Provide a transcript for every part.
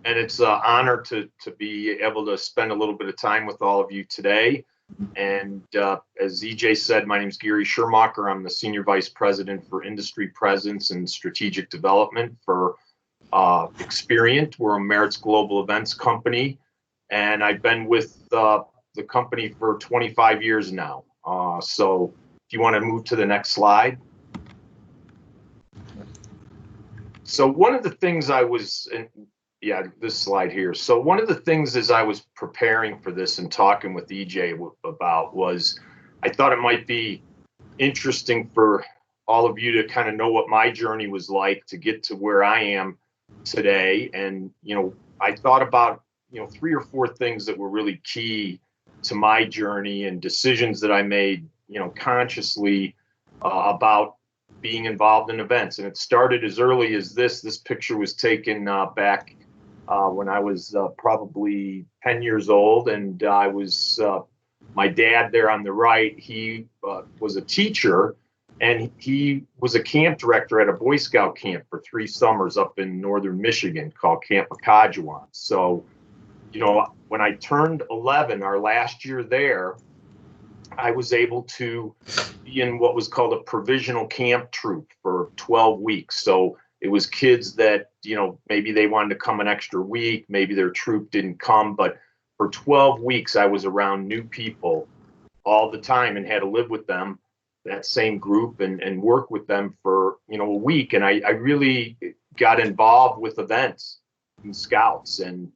and it's an honor to be able to spend a little bit of time with all of you today. And as EJ said, my name is Gary Schirmacher. I'm the Senior Vice President for Industry Presence and Strategic Development for Experience. We're a Merritt's Global Events company, and I've been with the company for 25 years now. So if you want to move to the next slide. So one of the things I was, this slide here. So one of the things as I was preparing for this and talking with EJ about was, I thought it might be interesting for all of you to kind of know what my journey was like to get to where I am today. And, I thought about, 3 or 4 things that were really key to my journey and decisions that I made, consciously about being involved in events. And it started as early as this picture was taken back when I was probably 10 years old. And I was, my dad there on the right, he was a teacher, and he was a camp director at a Boy Scout camp for 3 summers up in northern Michigan called Camp Akajuan. So, when I turned 11, our last year there, I was able to be in what was called a provisional camp troop for 12 weeks. So it was kids that, maybe they wanted to come an extra week, maybe their troop didn't come, but for 12 weeks, I was around new people all the time and had to live with them, that same group, and work with them for, a week. And I really got involved with events and scouts, and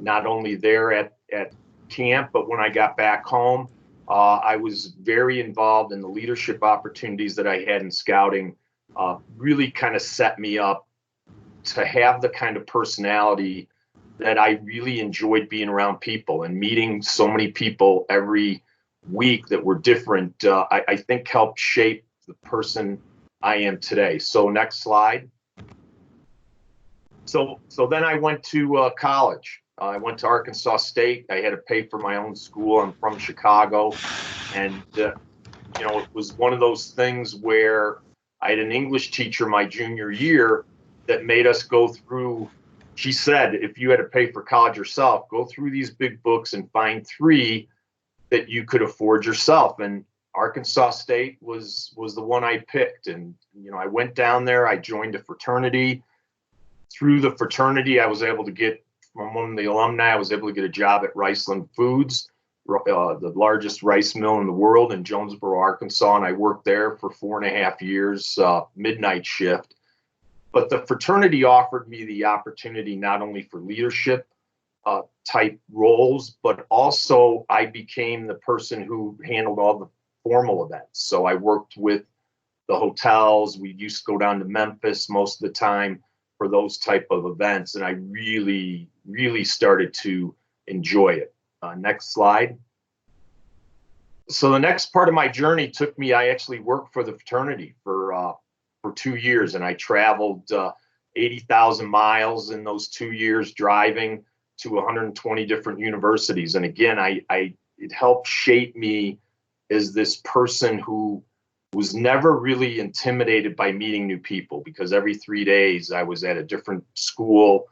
not only there at camp, but when I got back home, I was very involved in the leadership opportunities that I had in scouting. Really kind of set me up to have the kind of personality that I really enjoyed being around people, and meeting so many people every week that were different. I think helped shape the person I am today. So next slide. So then I went to college. I went to Arkansas State. I had to pay for my own school. I'm from Chicago. And, it was one of those things where I had an English teacher my junior year that made us go through. She said, if you had to pay for college yourself, go through these big books and find 3 that you could afford yourself. And Arkansas State was the one I picked. And, I went down there. I joined a fraternity. Through the fraternity, I was able to get, from one of the alumni, I was able to get a job at Riceland Foods, the largest rice mill in the world in Jonesboro, Arkansas. And I worked there for 4.5 years, midnight shift. But the fraternity offered me the opportunity not only for leadership type roles, but also I became the person who handled all the formal events. So I worked with the hotels. We used to go down to Memphis most of the time for those type of events. And I really, really started to enjoy it. Next slide. So the next part of my journey took me, I actually worked for the fraternity for 2 years, and I traveled 80,000 miles in those 2 years, driving to 120 different universities. And again, it helped shape me as this person who was never really intimidated by meeting new people, because every 3 days I was at a different school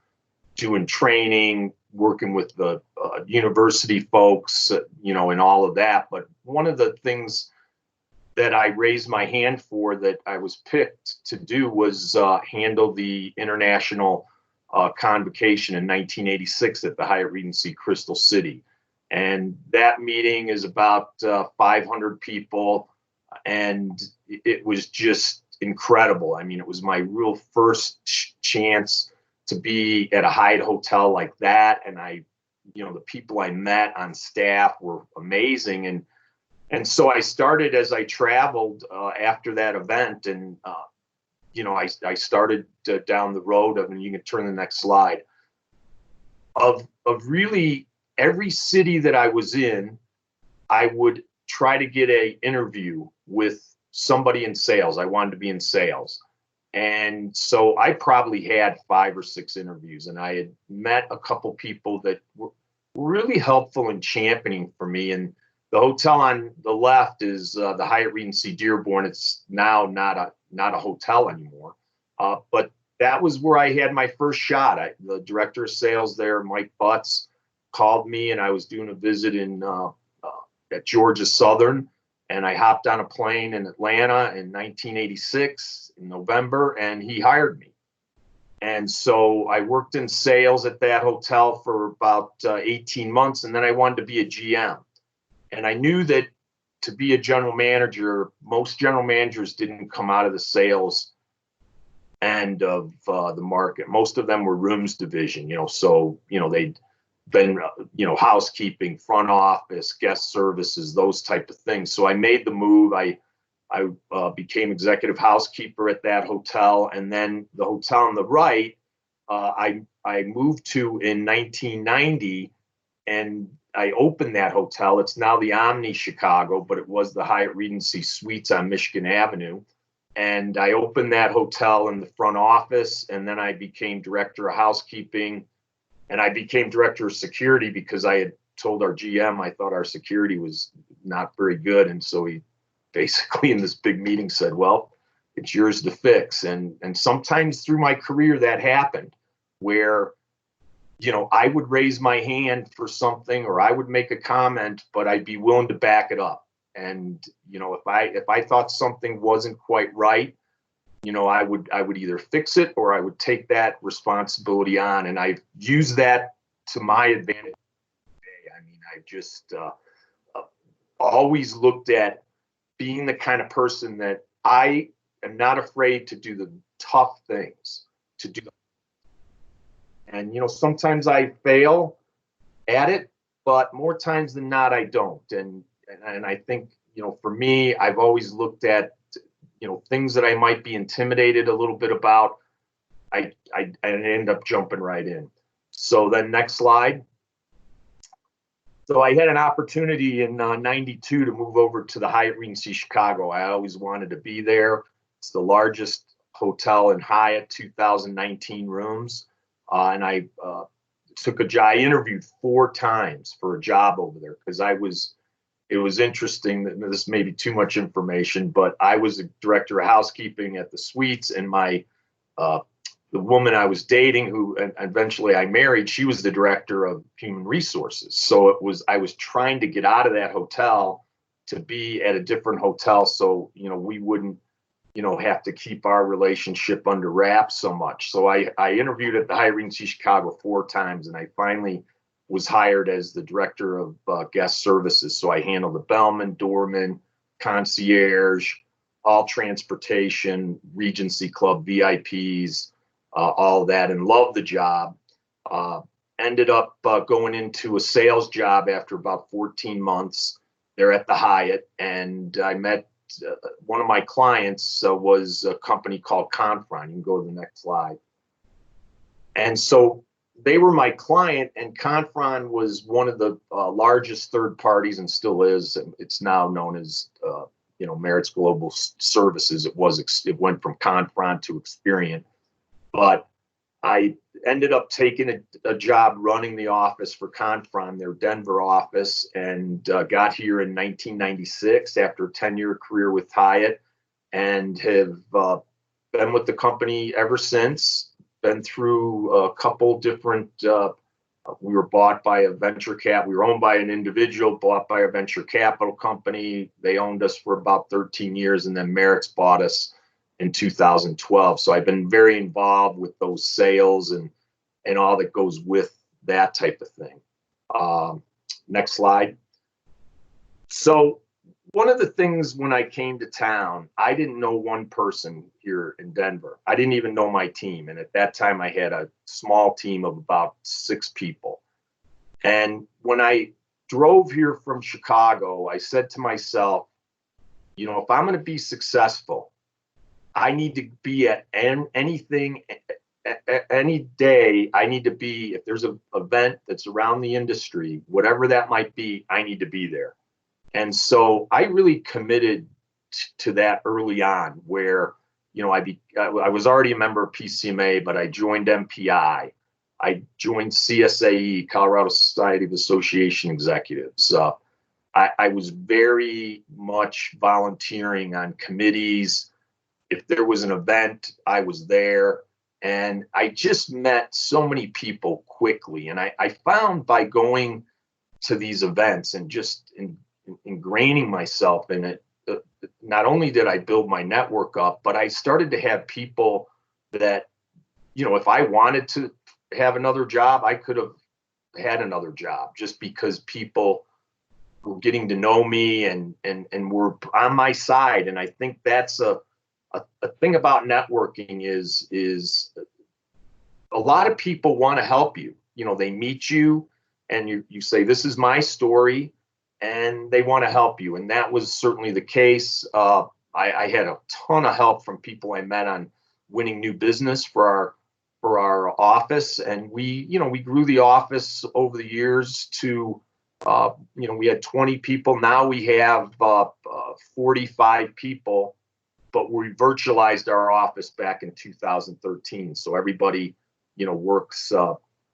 doing training, working with the university folks, and all of that. But one of the things that I raised my hand for, that I was picked to do, was handle the international convocation in 1986 at the Hyatt Regency Crystal City. And that meeting is about 500 people. And it was just incredible. I mean, it was my real first chance to be at a Hyatt hotel like that. And the people I met on staff were amazing. And so I started, as I traveled after that event, and, I started down the road of, and you can turn the next slide, of really every city that I was in, I would try to get an interview with somebody in sales. I wanted to be in sales. And so I probably had 5 or 6 interviews, and I had met a couple people that were really helpful in championing for me. And the hotel on the left is the Hyatt Regency Dearborn. It's now not a hotel anymore, but that was where I had my first shot. The director of sales there, Mike Butts, called me, and I was doing a visit at Georgia Southern, and I hopped on a plane in Atlanta in 1986 in November, and he hired me. And so I worked in sales at that hotel for about 18 months, and then I wanted to be a GM. And I knew that to be a general manager, most general managers didn't come out of the sales end of the market. Most of them were rooms division, so, they'd been, housekeeping, front office, guest services, those type of things. So I made the move. I became executive housekeeper at that hotel. And then the hotel on the right, I moved to in 1990, and I opened that hotel. It's now the Omni Chicago, but it was the Hyatt Regency Suites on Michigan Avenue. And I opened that hotel in the front office, and then I became director of housekeeping, and I became director of security because I had told our GM I thought our security was not very good. And so he basically in this big meeting said, well, it's yours to fix. And sometimes through my career that happened where, I would raise my hand for something, or I would make a comment, but I'd be willing to back it up. And, if I thought something wasn't quite right, I would either fix it or I would take that responsibility on. And I've used that to my advantage. I mean, I've just always looked at being the kind of person that I am not afraid to do the tough things, to do. And, sometimes I fail at it, but more times than not, I don't. And I think, for me, I've always looked at, things that I might be intimidated a little bit about. I end up jumping right in. So then next slide. So I had an opportunity in 92 to move over to the Hyatt Regency Chicago. I always wanted to be there. It's the largest hotel in Hyatt, 2019 rooms. And I took a job. I interviewed 4 times for a job over there because it was interesting. That this may be too much information, but I was a director of housekeeping at the Suites, and the woman I was dating, who eventually I married, she was the director of human resources. So I was trying to get out of that hotel to be at a different hotel. So, we wouldn't, have to keep our relationship under wraps so much. So I interviewed at the Hyatt Regency Chicago 4 times, and I finally was hired as the director of guest services. So I handled the bellman, doorman, concierge, all transportation, Regency Club VIPs, all that, and loved the job. Ended up going into a sales job after about 14 months there at the Hyatt, and I met one of my clients was a company called Confron. You can go to the next slide. And so they were my client, and Confron was one of the largest third parties, and still is. It's now known as Merit's Global Services. It went from Confron to Experian, but I ended up taking a job running the office for Confron, their Denver office, and got here in 1996 after a 10-year career with Hyatt, and have been with the company ever since. Been through a couple different, we were bought by a venture cap. We were owned by an individual, bought by a venture capital company. They owned us for about 13 years, and then Merit's bought us in 2012. So I've been very involved with those sales and all that goes with that type of thing. Next slide. So one of the things when I came to town, I didn't know one person here in Denver. I didn't even know my team. And at that time, I had a small team of about 6 people. And when I drove here from Chicago, I said to myself, if I'm going to be successful, I need to be at anything, any day. I need to be, if there's an event that's around the industry, whatever that might be, I need to be there. And so I really committed to that early on, where, I was already a member of PCMA, but I joined MPI. I joined CSAE, Colorado Society of Association Executives. I was very much volunteering on committees. If there was an event, I was there. And I just met so many people quickly. And I found by going to these events and just ingraining myself in it, not only did I build my network up, but I started to have people that, if I wanted to have another job, I could have had another job just because people were getting to know me and were on my side. And I think that's a thing about networking is a lot of people want to help you. They meet you and you say, this is my story, and they want to help you. And that was certainly the case. I had a ton of help from people I met on winning new business for our office. And we grew the office over the years to, we had 20 people. Now we have 45 people, but we virtualized our office back in 2013. So everybody, works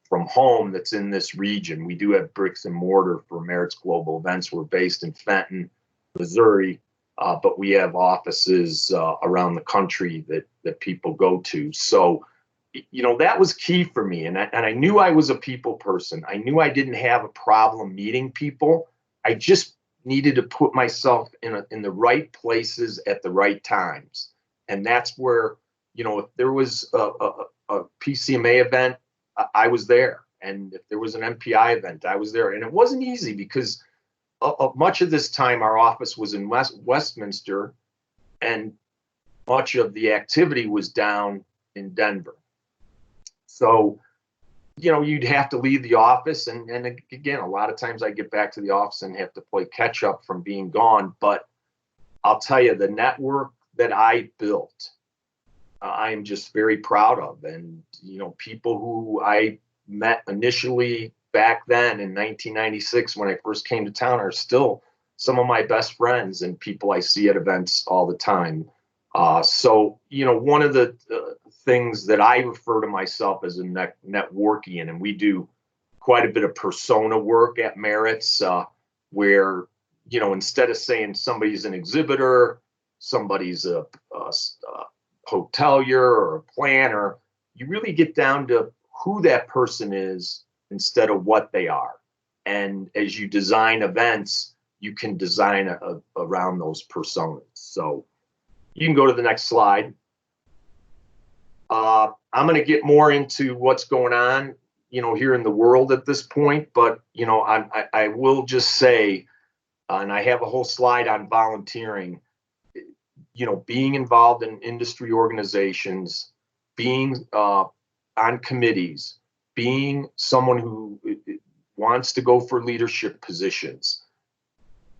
from home that's in this region. We do have bricks and mortar for Merit's Global Events. We're based in Fenton, Missouri, but we have offices around the country that people go to. So, that was key for me. And I knew I was a people person. I knew I didn't have a problem meeting people. I just needed to put myself in the right places at the right times. And that's where, if there was a PCMA event, I was there. And if there was an MPI event, I was there. And it wasn't easy because much of this time our office was in Westminster, and much of the activity was down in Denver. So, you'd have to leave the office. And again, a lot of times I get back to the office and have to play catch up from being gone. But I'll tell you, the network that I built, I'm just very proud of. And, people who I met initially back then in 1996, when I first came to town, are still some of my best friends and people I see at events all the time. So, one of the things that I refer to myself as a networkian, and we do quite a bit of persona work at Merit's, where, instead of saying somebody's an exhibitor, somebody's a hotelier or a planner, you really get down to who that person is instead of what they are. And as you design events, you can design around those personas. So you can go to the next slide. I'm going to get more into what's going on, here in the world at this point. But, I will just say, and I have a whole slide on volunteering, being involved in industry organizations, being on committees, being someone who wants to go for leadership positions.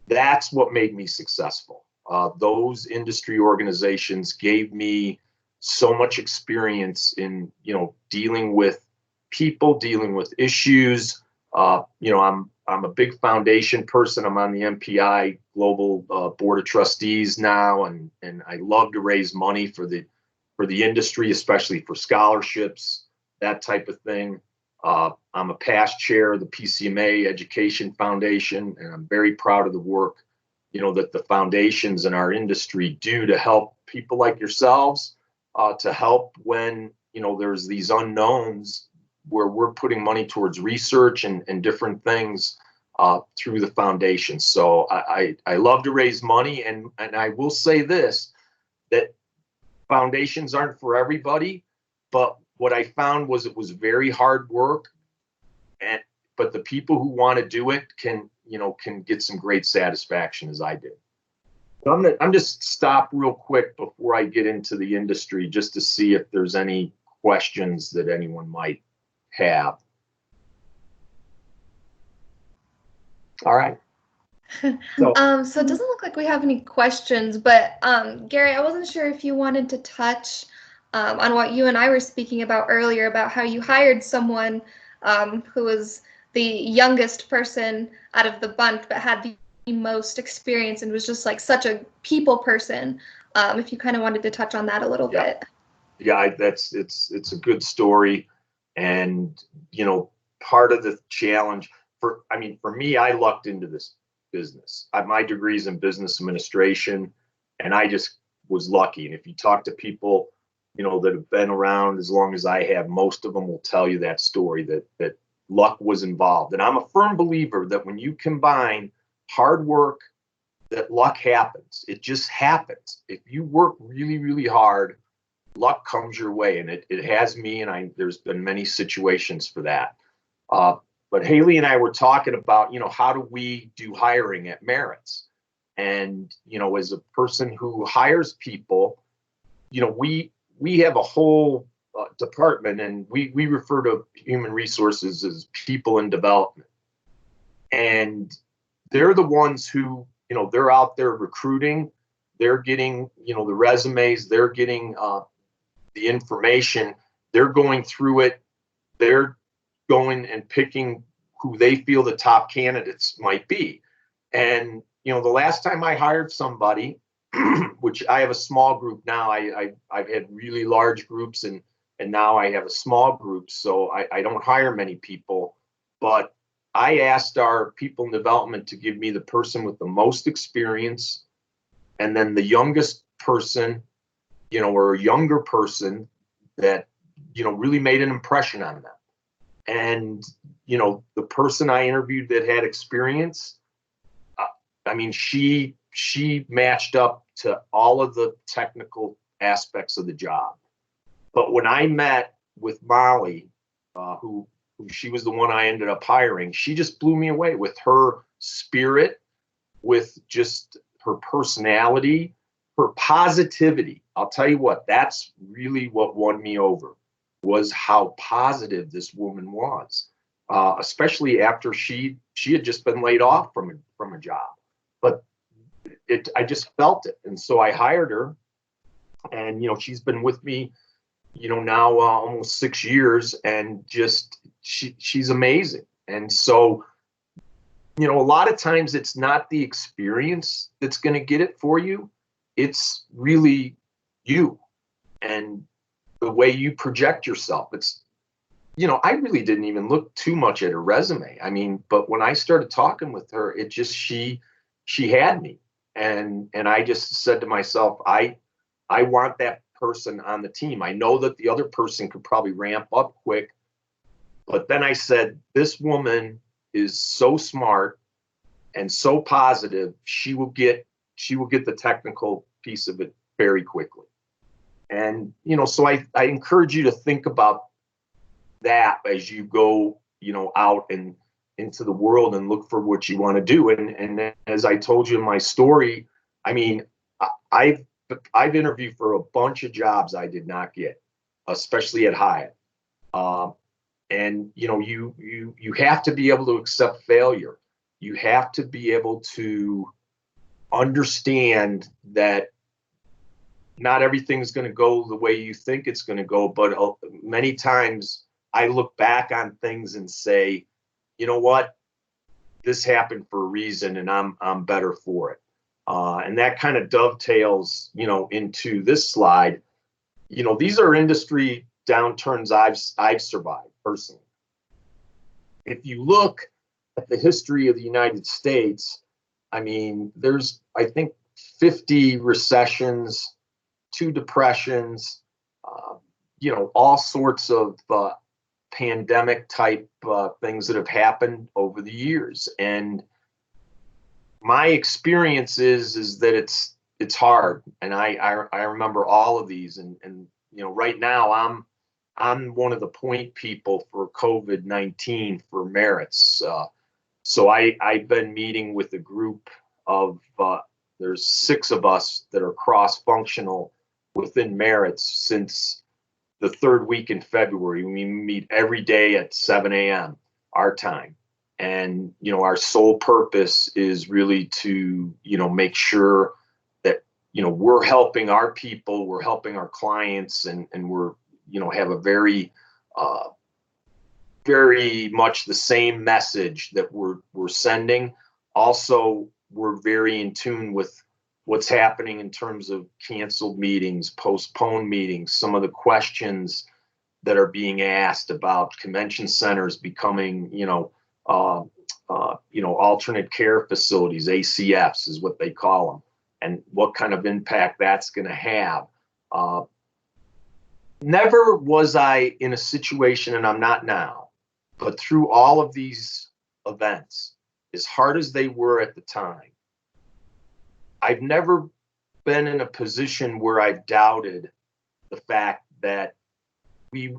That's what made me successful. Those industry organizations gave me so much experience in, dealing with people, dealing with issues. I'm a big foundation person. I'm on the MPI Global Board of Trustees now, and I love to raise money for the industry, especially for scholarships, that type of thing. I'm a past chair of the PCMA Education Foundation, and I'm very proud of the work, that the foundations in our industry do to help people like yourselves, to help when, there's these unknowns where we're putting money towards research and different things through the foundation. So I love to raise money, and I will say this, that foundations aren't for everybody, but what I found was it was very hard work, but the people who want to do it can get some great satisfaction, as I did. So I'm just stop real quick before I get into the industry, just to see if there's any questions that anyone might have. All right. So it doesn't look like we have any questions, but Gary, I wasn't sure if you wanted to touch on what you and I were speaking about earlier, about how you hired someone who was the youngest person out of the bunch, but had the most experience and was just like such a people person. If you kind of wanted to touch on that a little bit. Yeah, it's a good story. And, part of the challenge for me, I lucked into this business. My degree's in business administration, and I just was lucky. And if you talk to people that have been around as long as I have, most of them will tell you that story, that luck was involved. And I'm a firm believer that when you combine hard work, that luck happens. It just happens. If you work really, really hard, luck comes your way. And it has me, and there's been many situations for that. But Haley and I were talking about, how do we do hiring at Merritt's? And, as a person who hires people, we have a whole department, and we refer to human resources as people in development. And they're the ones who, they're out there recruiting, they're getting, the resumes, they're getting the information, they're going through it, they're going and picking who they feel the top candidates might be. And, the last time I hired somebody, which I have a small group now, I've had really large groups, and now I have a small group, so I don't hire many people, but I asked our people in development to give me the person with the most experience, and then the youngest person, or a younger person that, really made an impression on them. And, the person I interviewed that had experience, she matched up to all of the technical aspects of the job. But when I met with Molly, who she was the one I ended up hiring, she just blew me away with her spirit, with just her personality, her positivity. I'll tell you what, that's really what won me over, was how positive this woman was, especially after she had just been laid off from a job. But I just felt it. And so I hired her, and, she's been with me, now almost 6 years, and just, she's amazing. And so, a lot of times it's not the experience that's going to get it for you. It's really you and the way you project yourself. It's, I really didn't even look too much at her resume. But when I started talking with her, it just, she had me. And I just said to myself, I want that person on the team. I know that the other person could probably ramp up quick, but then I said, this woman is so smart and so positive. She will get the technical piece of it very quickly. And, so I encourage you to think about that as you go, out and into the world and look for what you want to do. And as I told you in my story, I've interviewed for a bunch of jobs I did not get, especially at Hyatt. And you have to be able to accept failure. You have to be able to understand that not everything's going to go the way you think it's going to go. But many times I look back on things and say, you know what, this happened for a reason, and I'm better for it. And that kind of dovetails, into this slide. These are industry downturns I've survived personally. If you look at the history of the United States, there's, I think, 50 recessions, 2 depressions, all sorts of pandemic type things that have happened over the years. And my experience is that it's hard. And I remember all of these, and right now I'm one of the point people for COVID-19 for Merritt's. So I've been meeting with a group of, there's 6 of us that are cross-functional within Merritt's since the 3rd week in February. We meet every day at 7 a.m. our time. And, our sole purpose is really to, make sure that, we're helping our people, we're helping our clients, and we're, have a very, very much the same message that we're sending. Also, we're very in tune with what's happening in terms of canceled meetings, postponed meetings, some of the questions that are being asked about convention centers becoming, alternate care facilities, ACFs is what they call them, and what kind of impact that's going to have. never was I in a situation, and I'm not now, but through all of these events, as hard as they were at the time, I've never been in a position where I've doubted the fact that we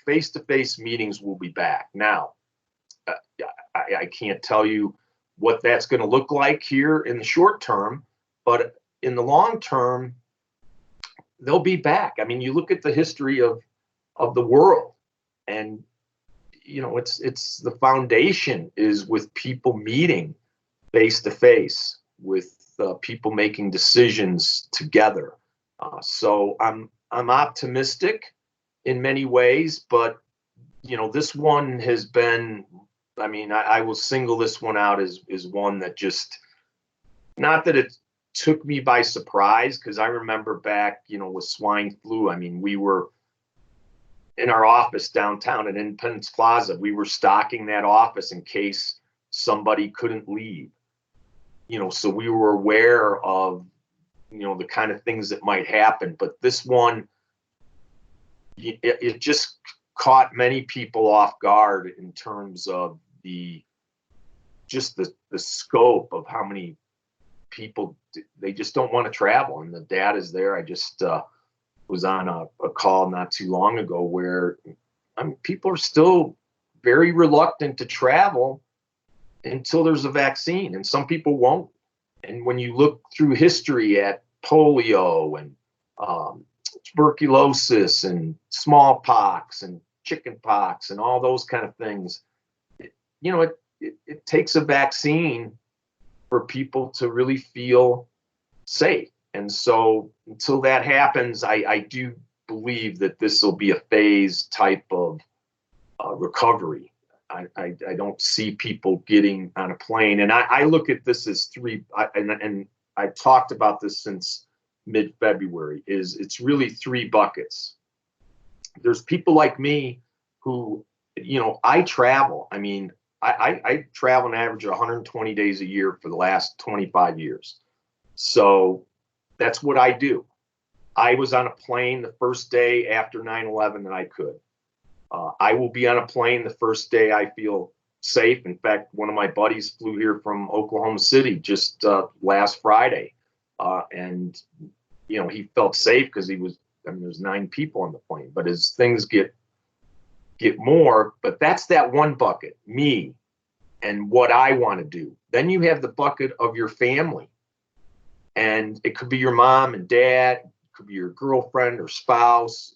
face-to-face meetings will be back. Now, uh, I can't tell you what that's going to look like here in the short term, but in the long term, they'll be back. I mean, you look at the history of the world, and it's the foundation is with people meeting face to face, with people making decisions together. So I'm optimistic in many ways, but this one has been. I mean, I will single this one out as one that just, not that it took me by surprise, because I remember back, with swine flu. I mean, we were in our office downtown at Independence Plaza. We were stocking that office in case somebody couldn't leave. So we were aware of, the kind of things that might happen. But this one, it just caught many people off guard in terms of the scope of how many people, they just don't want to travel, and the data is there. I just was on a call not too long ago where people are still very reluctant to travel until there's a vaccine, and some people won't. And when you look through history at polio and tuberculosis and smallpox and chickenpox and all those kind of things, it takes a vaccine for people to really feel safe. And so until that happens, I do believe that this will be a phase type of recovery. I don't see people getting on a plane. And I look at this as and I've talked about this since mid-February, it's really three buckets. There's people like me who, I travel. I mean, I travel an average of 120 days a year for the last 25 years. So that's what I do. I was on a plane the first day after 9/11 that I could. I will be on a plane the first day I feel safe. In fact, one of my buddies flew here from Oklahoma City just last Friday. And, he felt safe because there's 9 people on the plane. But as things get more, but that's that one bucket, me and what I want to do. Then you have the bucket of your family. And it could be your mom and dad, it could be your girlfriend or spouse,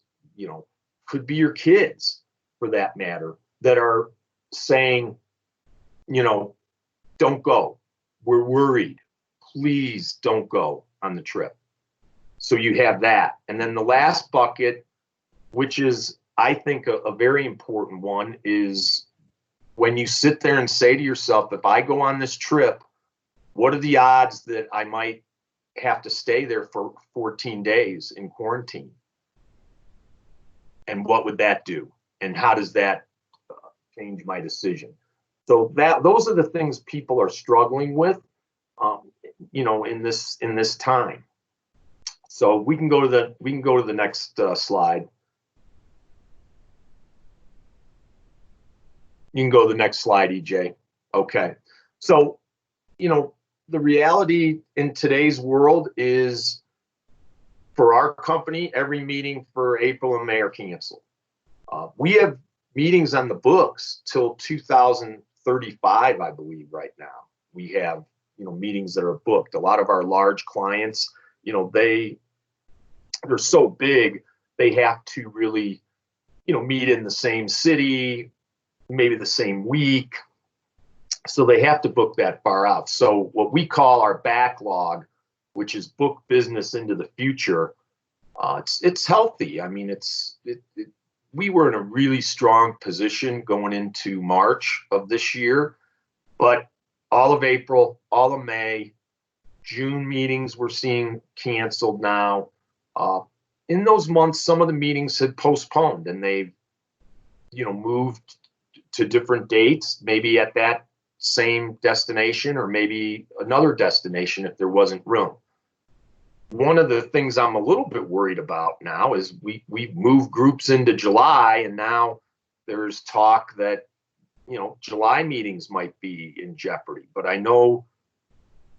could be your kids for that matter, that are saying, don't go. We're worried. Please don't go on the trip. So you have that. And then the last bucket, which is, I think, a very important one, is when you sit there and say to yourself, if I go on this trip, what are the odds that I might have to stay there for 14 days in quarantine? And what would that do? And how does that change my decision? So those are the things people are struggling with, in this time. So we can go to the next slide. You can go to the next slide, EJ. Okay. So, the reality in today's world is, for our company, every meeting for April and May are canceled. We have meetings on the books till 2035, I believe, right now. We have, meetings that are booked. A lot of our large clients, they're so big, they have to really, meet in the same city, maybe the same week. So they have to book that far out. So what we call our backlog, which is book business into the future, it's healthy. I mean, we were in a really strong position going into March of this year, but all of April, all of May, June meetings we're seeing canceled now. In those months, some of the meetings had postponed, and they've, moved to different dates, maybe at that same destination or maybe another destination if there wasn't room. one of the things I'm a little bit worried about now is we moved groups into July, and now there's talk that, you know, July meetings might be in jeopardy. But I know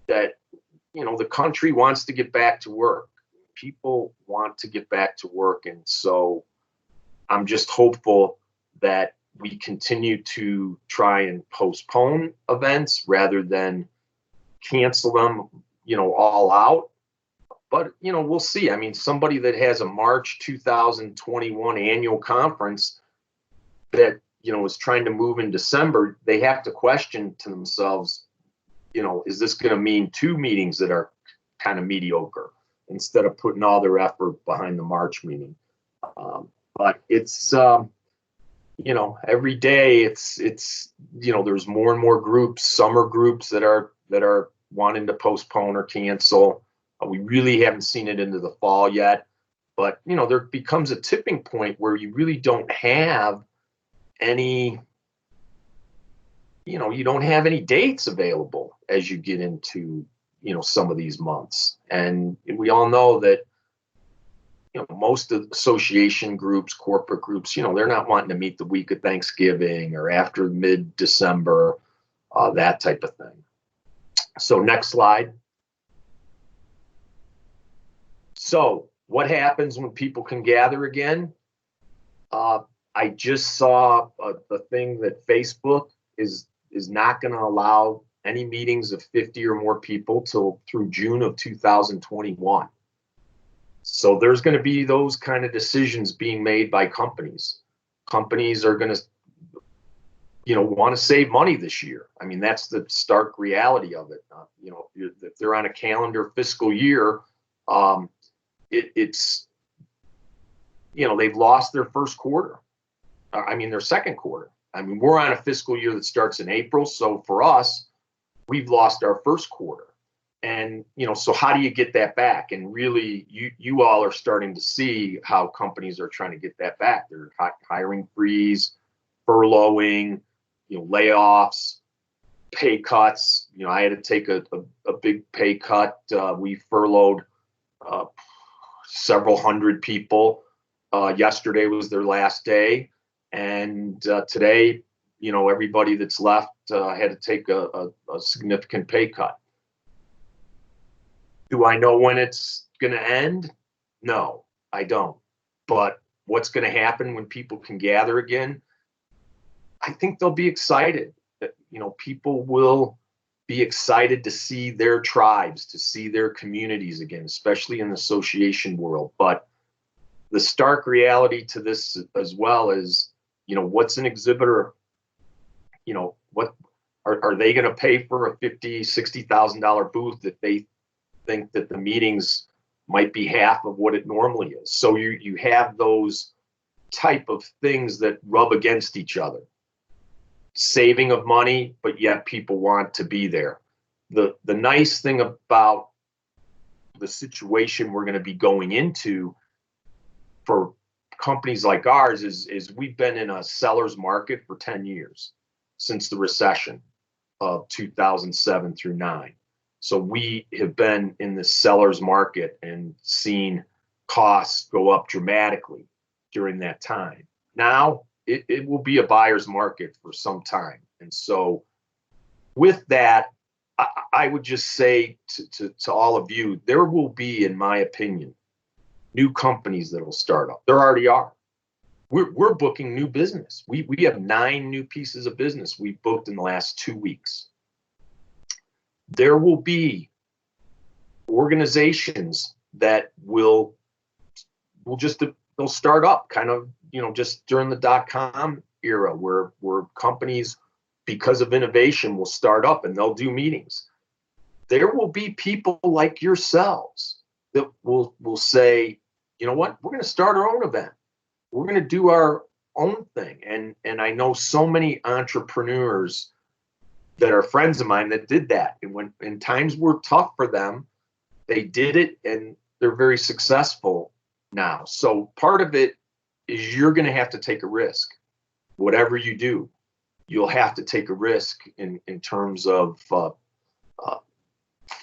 that, you know, the country wants to get back to work. People want to get back to work. And so I'm just hopeful that we continue to try and postpone events rather than cancel them, you know, all out. But, you know, we'll see. I mean, somebody that has a March 2021 annual conference that, you know, is trying to move in December, they have to question to themselves, you know, is this going to mean 2 meetings that are kind of mediocre instead of putting all their effort behind the March meeting? But it's, you know, every day it's, you know, there's more and more groups, summer groups that are wanting to postpone or cancel. We really haven't seen it into the fall yet, but, you know, there becomes a tipping point where you really don't have any, you know, you don't have any dates available as you get into, you know, some of these months. And we all know that, you know, most of the association groups, corporate groups, you know, they're not wanting to meet the week of Thanksgiving or after mid-December, that type of thing. So next slide. So what happens when people can gather again? I just saw a thing that Facebook is not going to allow any meetings of 50 or more people through June of 2021. So there's going to be those kind of decisions being made by companies. Companies are going to, you know, want to save money this year. I mean, that's the stark reality of it. You know, if they're on a calendar fiscal year, it's, you know, they've lost their first quarter. I mean, their second quarter. I mean, we're on a fiscal year that starts in April. So for us, we've lost our first quarter. And, you know, so how do you get that back? And really, you all are starting to see how companies are trying to get that back. They're hiring freeze, furloughing, you know, layoffs, pay cuts. You know, I had to take a big pay cut. We furloughed several hundred people. Yesterday was their last day. And today, you know, everybody that's left had to take a significant pay cut. Do I know when it's going to end? No, I don't. But what's going to happen when people can gather again? I think they'll be excited. You know, people will be excited to see their tribes, to see their communities again, especially in the association world. But the stark reality to this as well is, you know, what's an exhibitor, you know, what are they going to pay for a $50,000, $60,000 booth if they think that the meetings might be half of what it normally is? So you have those type of things that rub against each other. Saving of money, but yet people want to be there. The nice thing about the situation we're going to be going into for companies like ours is we've been in a seller's market for 10 years since the recession of 2007 through 9. So we have been in the seller's market and seen costs go up dramatically during that time. Now it will be a buyer's market for some time. And so with that, I would just say to all of you, there will be, in my opinion, new companies that will start up. There already are. We're booking new business. We have 9 new pieces of business we've booked in the last 2 weeks. There will be organizations that will just, they'll start up kind of, you know, just during the .com era where companies, because of innovation, will start up and they'll do meetings. There will be people like yourselves that will say, you know what, we're going to start our own event. We're going to do our own thing. And I know so many entrepreneurs that are friends of mine that did that. And when times were tough for them, they did it and they're very successful now. So part of it is you're going to have to take a risk. Whatever you do, you'll have to take a risk in terms of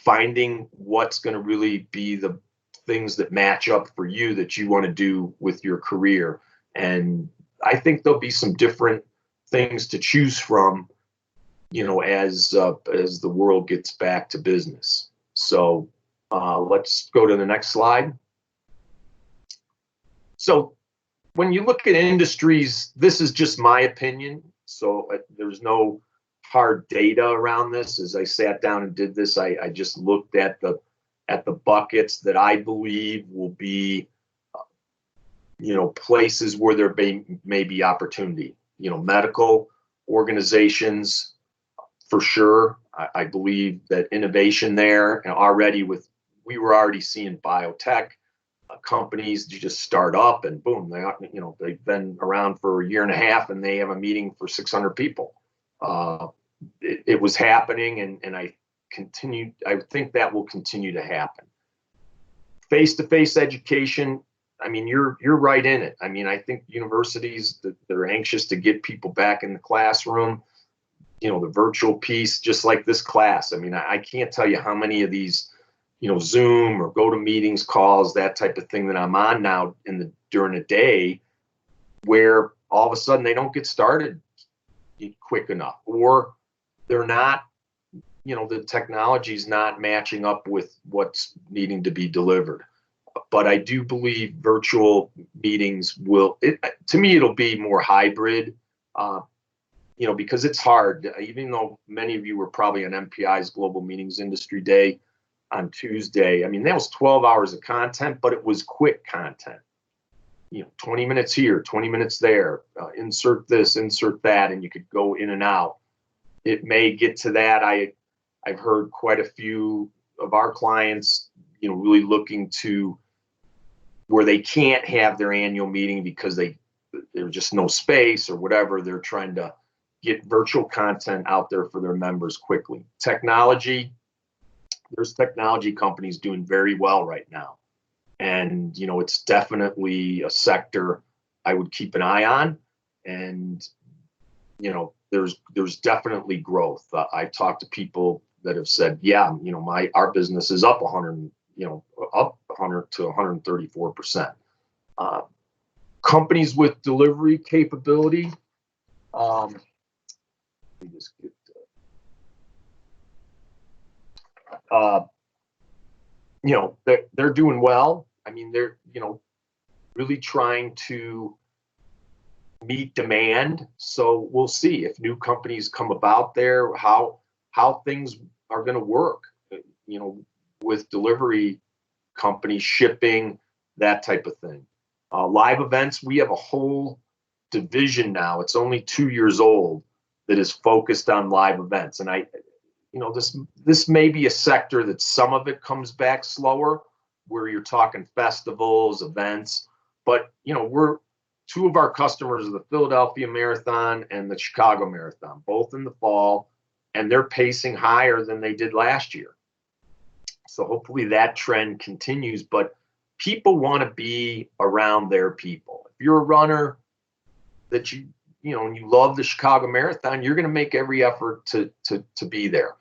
finding what's going to really be the things that match up for you that you want to do with your career. And I think there'll be some different things to choose from, as the world gets back to business. So let's go to the next slide. So when you look at industries, this is just my opinion. So there's no hard data around this. As I sat down and did this, I just looked at the buckets that I believe will be, places where there may be opportunity. Medical organizations, for sure. I believe that innovation there, and we were already seeing biotech companies just start up and boom, they've been around for a year and a half and they have a meeting for 600 people. It was happening, and I think that will continue to happen. Face-to-face education, I mean, you're right in it. I mean, I think universities, they're anxious to get people back in the classroom. The virtual piece, just like this class. I mean, I can't tell you how many of these, Zoom or GoToMeetings calls, that type of thing that I'm on now during the day, where all of a sudden they don't get started quick enough, or they're not, the technology's not matching up with what's needing to be delivered. But I do believe virtual meetings to me, it'll be more hybrid, because it's hard, even though many of you were probably on MPI's Global Meetings Industry Day on Tuesday. I mean, that was 12 hours of content, but it was quick content. 20 minutes here, 20 minutes there, insert this, insert that, and you could go in and out. It may get to that. I've heard quite a few of our clients, really looking to where they can't have their annual meeting because there's just no space or whatever. They're trying to get virtual content out there for their members quickly. Technology, there's technology companies doing very well right now. And, it's definitely a sector I would keep an eye on. And, there's definitely growth. I've talked to people that have said, yeah, our business is up 100, up 100 to 134%. Companies with delivery capability, let me just get they're doing well. I mean, they're really trying to meet demand. So we'll see if new companies come about there, how things are going to work, with delivery companies, shipping, that type of thing. Live events, we have a whole division now. It's only 2 years old that is focused on live events. And this may be a sector that some of it comes back slower, where you're talking festivals, events, but two of our customers are the Philadelphia Marathon and the Chicago Marathon, both in the fall, and they're pacing higher than they did last year. So hopefully that trend continues, but people want to be around their people. If you're a runner that and you love the Chicago Marathon, you're going to make every effort to be there.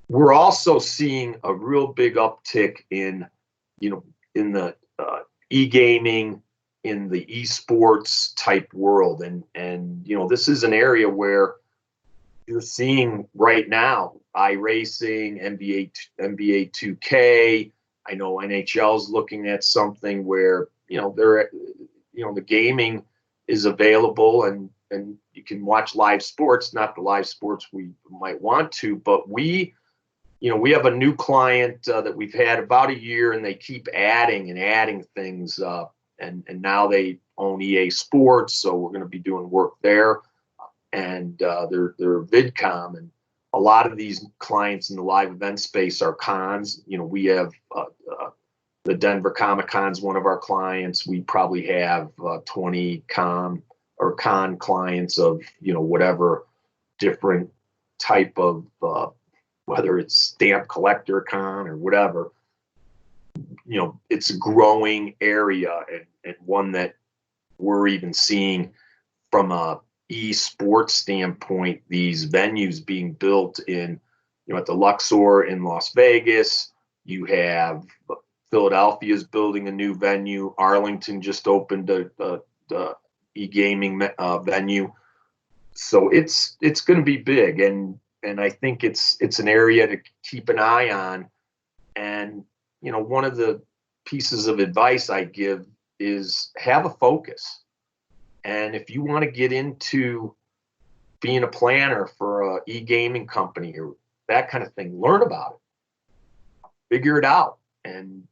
We're also seeing a real big uptick in the e-gaming, in the esports type world. And this is an area where you're seeing right now iRacing, NBA 2K. I know NHL's looking at something where, the gaming is available and you can watch live sports, not the live sports we might want to, but we have a new client that we've had about a year, and they keep adding things. And now they own EA Sports, so we're going to be doing work there. And they're VidCom, and a lot of these clients in the live event space are cons. We have the Denver Comic Con's one of our clients. We probably have 20 con clients of whatever different type of whether it's stamp collector con or whatever. It's a growing area, and one that we're even seeing from a esports standpoint, these venues being built in, at the Luxor in Las Vegas. You have Philadelphia is building a new venue. Arlington just opened a e-gaming venue. So it's going to be big, and I think it's an area to keep an eye on. And one of the pieces of advice I give is have a focus. And if you want to get into being a planner for a e-gaming company or that kind of thing, learn about it, figure it out, and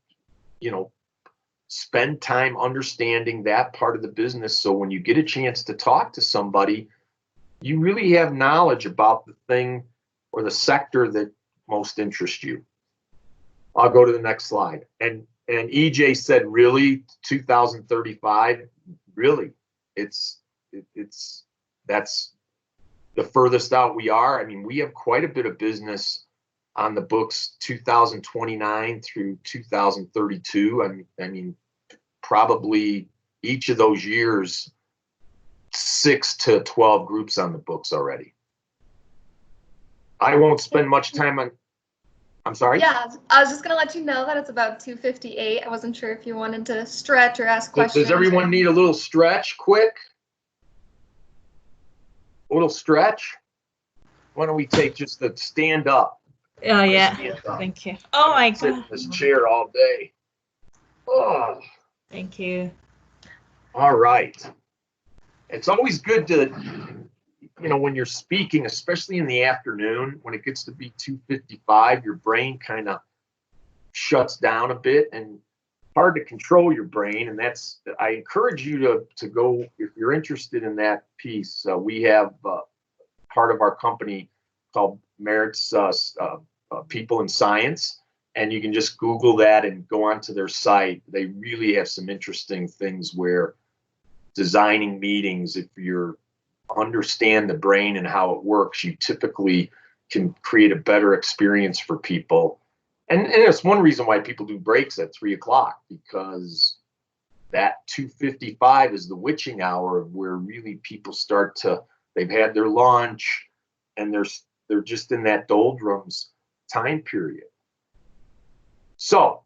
spend time understanding that part of the business. So when you get a chance to talk to somebody, you really have knowledge about the thing or the sector that most interests you. I'll go to the next slide. And EJ said, really, 2035? Really? That's the furthest out we are. I mean, we have quite a bit of business on the books 2029 through 2032. I mean, probably each of those years, 6 to 12 groups on the books already. I won't spend much time on. I'm sorry? Yeah, I was just going to let you know that it's about 2:58. I wasn't sure if you wanted to stretch or ask questions. Does everyone need a little stretch quick? A little stretch? Why don't we take just the stand up? Oh, yeah. Thank you. Oh, my God. Sit in this chair all day. Oh. Thank you. All right. It's always good to, when you're speaking, especially in the afternoon, when it gets to be 2:55, your brain kind of shuts down a bit and hard to control your brain. And I encourage you to go, if you're interested in that piece. We have part of our company called Merritt's People in Science. And you can just Google that and go onto their site. They really have some interesting things where designing meetings, if you understand the brain and how it works, you typically can create a better experience for people. And it's one reason why people do breaks at 3 o'clock, because that 2:55 is the witching hour of where really people they've had their lunch and they're just in that doldrums time period. So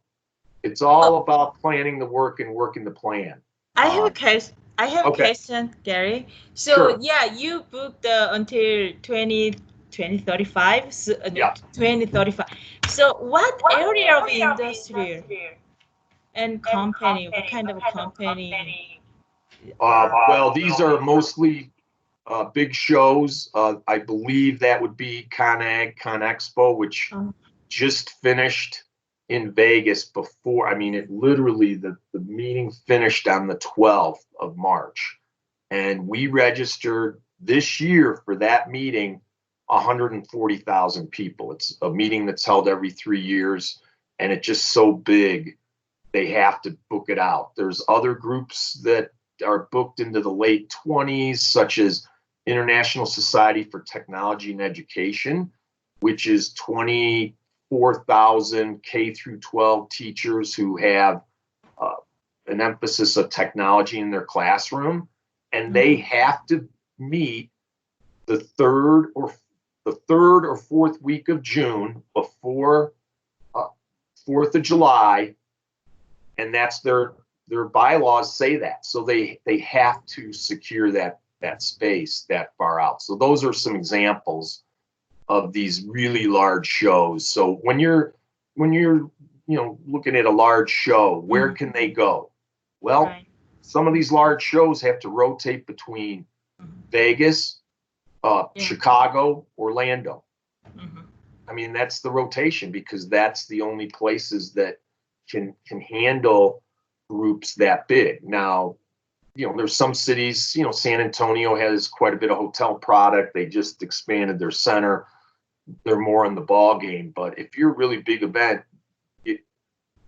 it's all about planning the work and working the plan. I have a case. I have a question, Gary. So sure. Yeah, you booked until 2035. Yeah. 2035. So what area of industry and company? What kind of a company? Well, these are mostly big shows. I believe that would be ConExpo, which just finished in Vegas before. I mean, it literally, the meeting finished on the 12th of March. And we registered this year for that meeting 140,000 people. It's a meeting that's held every 3 years, and it's just so big, they have to book it out. There's other groups that are booked into the late 20s, such as International Society for Technology and Education, which is 24,000 K through 12 teachers who have an emphasis of technology in their classroom, and they have to meet the third or fourth week of June before 4th of July, and that's their bylaws say that. So they have to secure that space that far out. So those are some examples of these really large shows. So when you're looking at a large show, where can they go? Well, some of these large shows have to rotate between Vegas, Chicago, Orlando. I mean, that's the rotation, because that's the only places that can handle groups that big. Now, there's some cities, San Antonio has quite a bit of hotel product. They just expanded their center. They're more in the ball game. But if you're a really big event,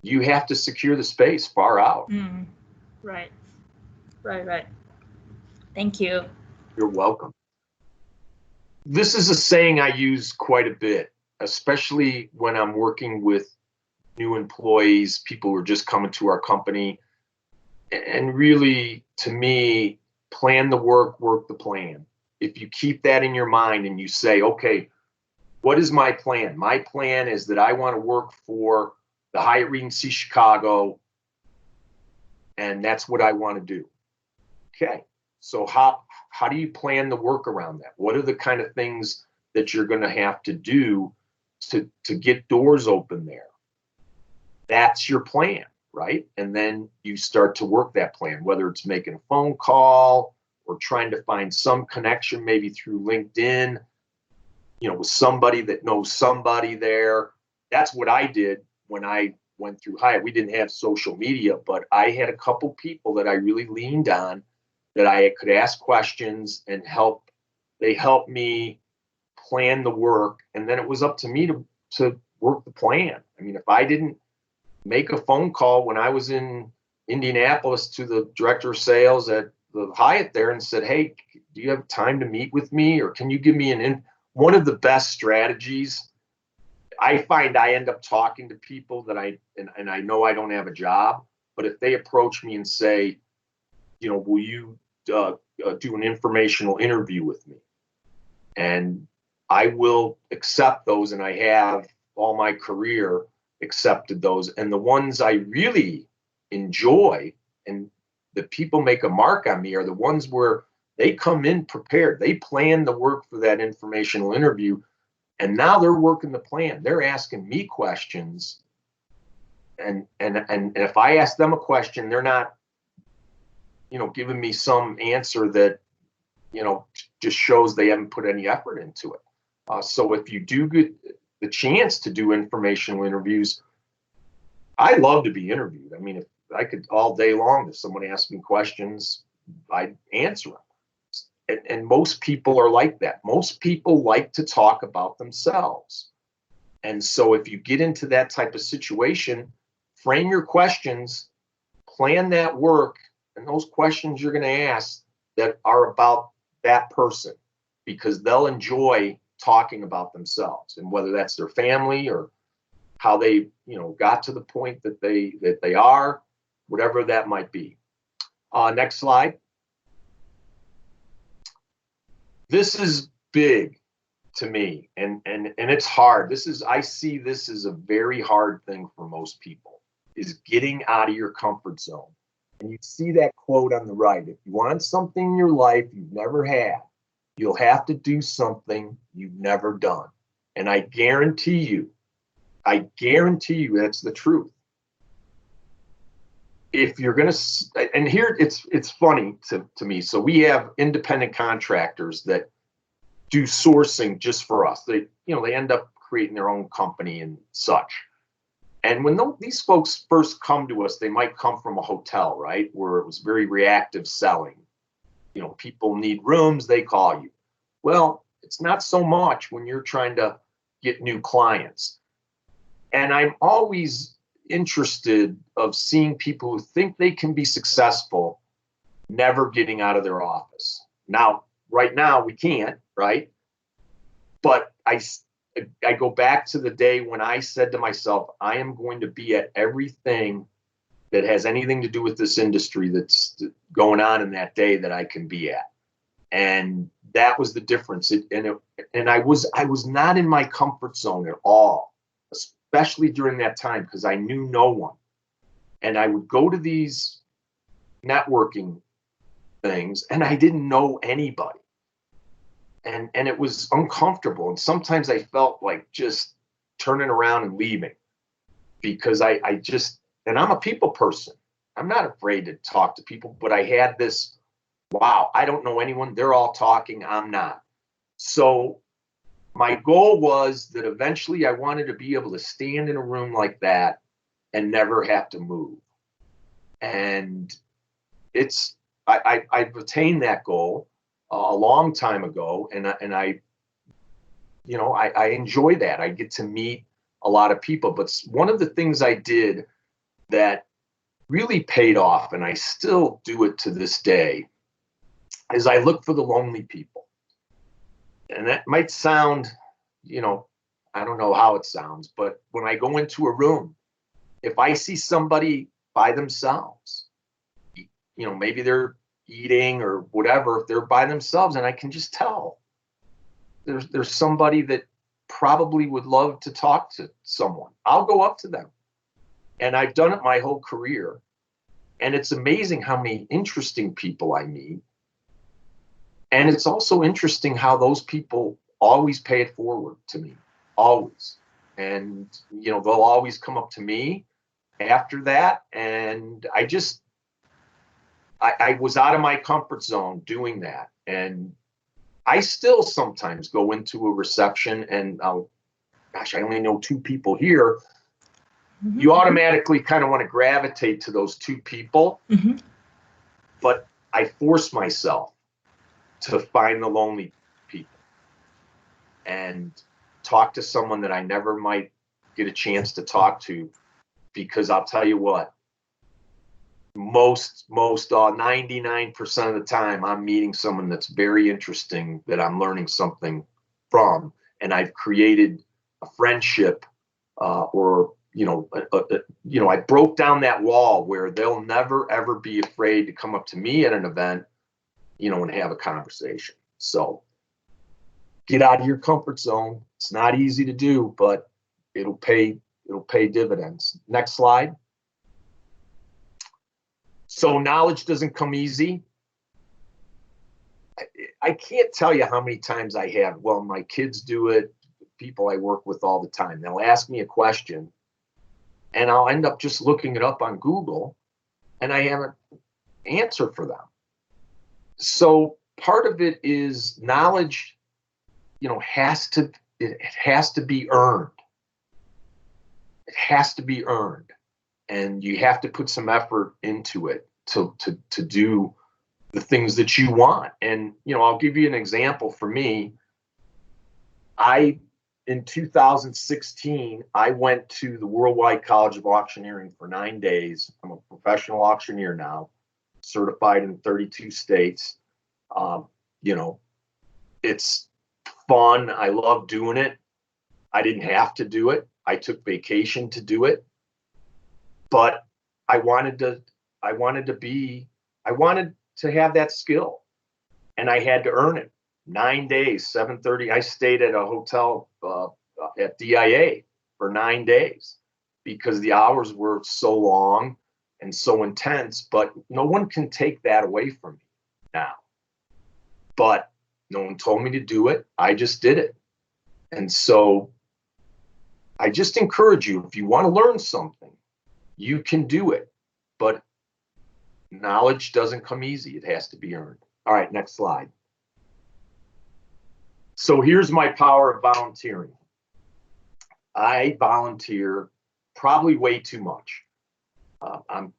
you have to secure the space far out. Right. Thank you. You're welcome. This is a saying I use quite a bit, especially when I'm working with new employees, people who are just coming to our company. And really, to me, plan the work, work the plan. If you keep that in your mind and you say, okay, what is my plan? My plan is that I want to work for the Hyatt Regency Chicago, and that's what I want to do. Okay, so how do you plan the work around that? What are the kind of things that you're going to have to do to get doors open there? That's your plan, right? And then you start to work that plan, whether it's making a phone call or trying to find some connection, maybe through LinkedIn, with somebody that knows somebody there. That's what I did when I went through Hyatt. We didn't have social media, but I had a couple people that I really leaned on, that I could ask questions and help. They helped me plan the work, and then it was up to me to work the plan. I mean, if I didn't make a phone call when I was in Indianapolis to the director of sales at the Hyatt there and said, "Hey, do you have time to meet with me, or can you give me one of the best strategies?" I find I end up talking to people that and I know I don't have a job, but if they approach me and say, will you do an informational interview with me? And I will accept those, and I have all my career accepted those. And the ones I really enjoy and the people make a mark on me are the ones where they come in prepared. They plan the work for that informational interview, and now they're working the plan. They're asking me questions, and if I ask them a question, they're not, giving me some answer that, just shows they haven't put any effort into it. So if you do get the chance to do informational interviews, I love to be interviewed. I mean, if I could all day long, if someone asked me questions, I'd answer them. And most people are like that. Most people like to talk about themselves. And so if you get into that type of situation, frame your questions, plan that work, and those questions you're going to ask that are about that person, because they'll enjoy talking about themselves, and whether that's their family or how they, got to the point that they are, whatever that might be. Next slide. This is big to me, and it's hard. I see this as a very hard thing for most people, is getting out of your comfort zone. And you see that quote on the right: if you want something in your life you've never had, you'll have to do something you've never done. And I guarantee you that's the truth. If you're going to, and here it's funny to me. So we have independent contractors that do sourcing just for us. They end up creating their own company and such. And when these folks first come to us, they might come from a hotel, right, where it was very reactive selling. People need rooms, they call you. Well, it's not so much when you're trying to get new clients. And I'm always interested of seeing people who think they can be successful never getting out of their office. Now, right now we can't, right? But I go back to the day when I said to myself, I am going to be at everything that has anything to do with this industry that's going on in that day that I can be at. And that was the difference. And I was not in my comfort zone at all, especially during that time, because I knew no one. And I would go to these networking things and I didn't know anybody. And it was uncomfortable. And sometimes I felt like just turning around and leaving, because and I'm a people person. I'm not afraid to talk to people, but I had this, wow, I don't know anyone. They're all talking. I'm not. So my goal was that eventually I wanted to be able to stand in a room like that and never have to move. And I've attained that goal a long time ago, and I enjoy that. I get to meet a lot of people. But one of the things I did that really paid off, and I still do it to this day, is I look for the lonely people. And that might sound, I don't know how it sounds, but when I go into a room, if I see somebody by themselves, maybe they're eating or whatever, if they're by themselves, and I can just tell there's somebody that probably would love to talk to someone, I'll go up to them And I've done it my whole career. And it's amazing how many interesting people I meet. And it's also interesting how those people always pay it forward to me, always. And, you know, they'll always come up to me after that. And I was out of my comfort zone doing that. And I still sometimes go into a reception and gosh, I only know 2 people here. Mm-hmm. You automatically kind of want to gravitate to those 2 people. Mm-hmm. But I force myself to find the lonely people and talk to someone that I never might get a chance to talk to, because I'll tell you what, most 99% of the time I'm meeting someone that's very interesting, that I'm learning something from, and I've created a friendship, or I broke down that wall where they'll never ever be afraid to come up to me at an event, and have a conversation. So get out of your comfort zone. It's not easy to do, but it'll pay dividends. Next slide. So knowledge doesn't come easy. I can't tell you how many times I have, well, my kids do it, people I work with all the time. They'll ask me a question and I'll end up just looking it up on Google and I have an answer for them. So part of it is knowledge, has to be earned. It has to be earned. And you have to put some effort into it to do the things that you want. And, I'll give you an example. For me, in 2016, I went to the Worldwide College of Auctioneering for 9 days. I'm a professional auctioneer now, certified in 32 states. It's fun. I love doing it. I didn't have to do it. I took vacation to do it. But I wanted to have that skill, and I had to earn it. 9 days, 7:30. I stayed at a hotel at DIA for 9 days because the hours were so long and so intense, but no one can take that away from me now. But no one told me to do it. I just did it. And so I just encourage you, if you want to learn something, you can do it, but knowledge doesn't come easy. It has to be earned. All right, next slide. So here's my power of volunteering. I volunteer probably way too much. I'm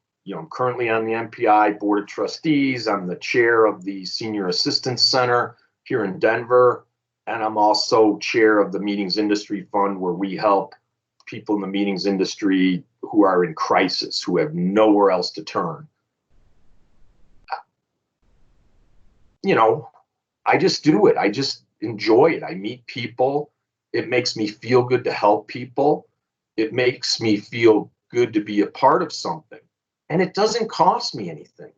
currently on the MPI Board of Trustees. I'm the chair of the Senior Assistance Center here in Denver, and I'm also chair of the Meetings Industry Fund, where we help people in the meetings industry who are in crisis, who have nowhere else to turn. I just do it. I just enjoy it. I meet people. It makes me feel good to help people. It makes me feel good to be a part of something. And it doesn't cost me anything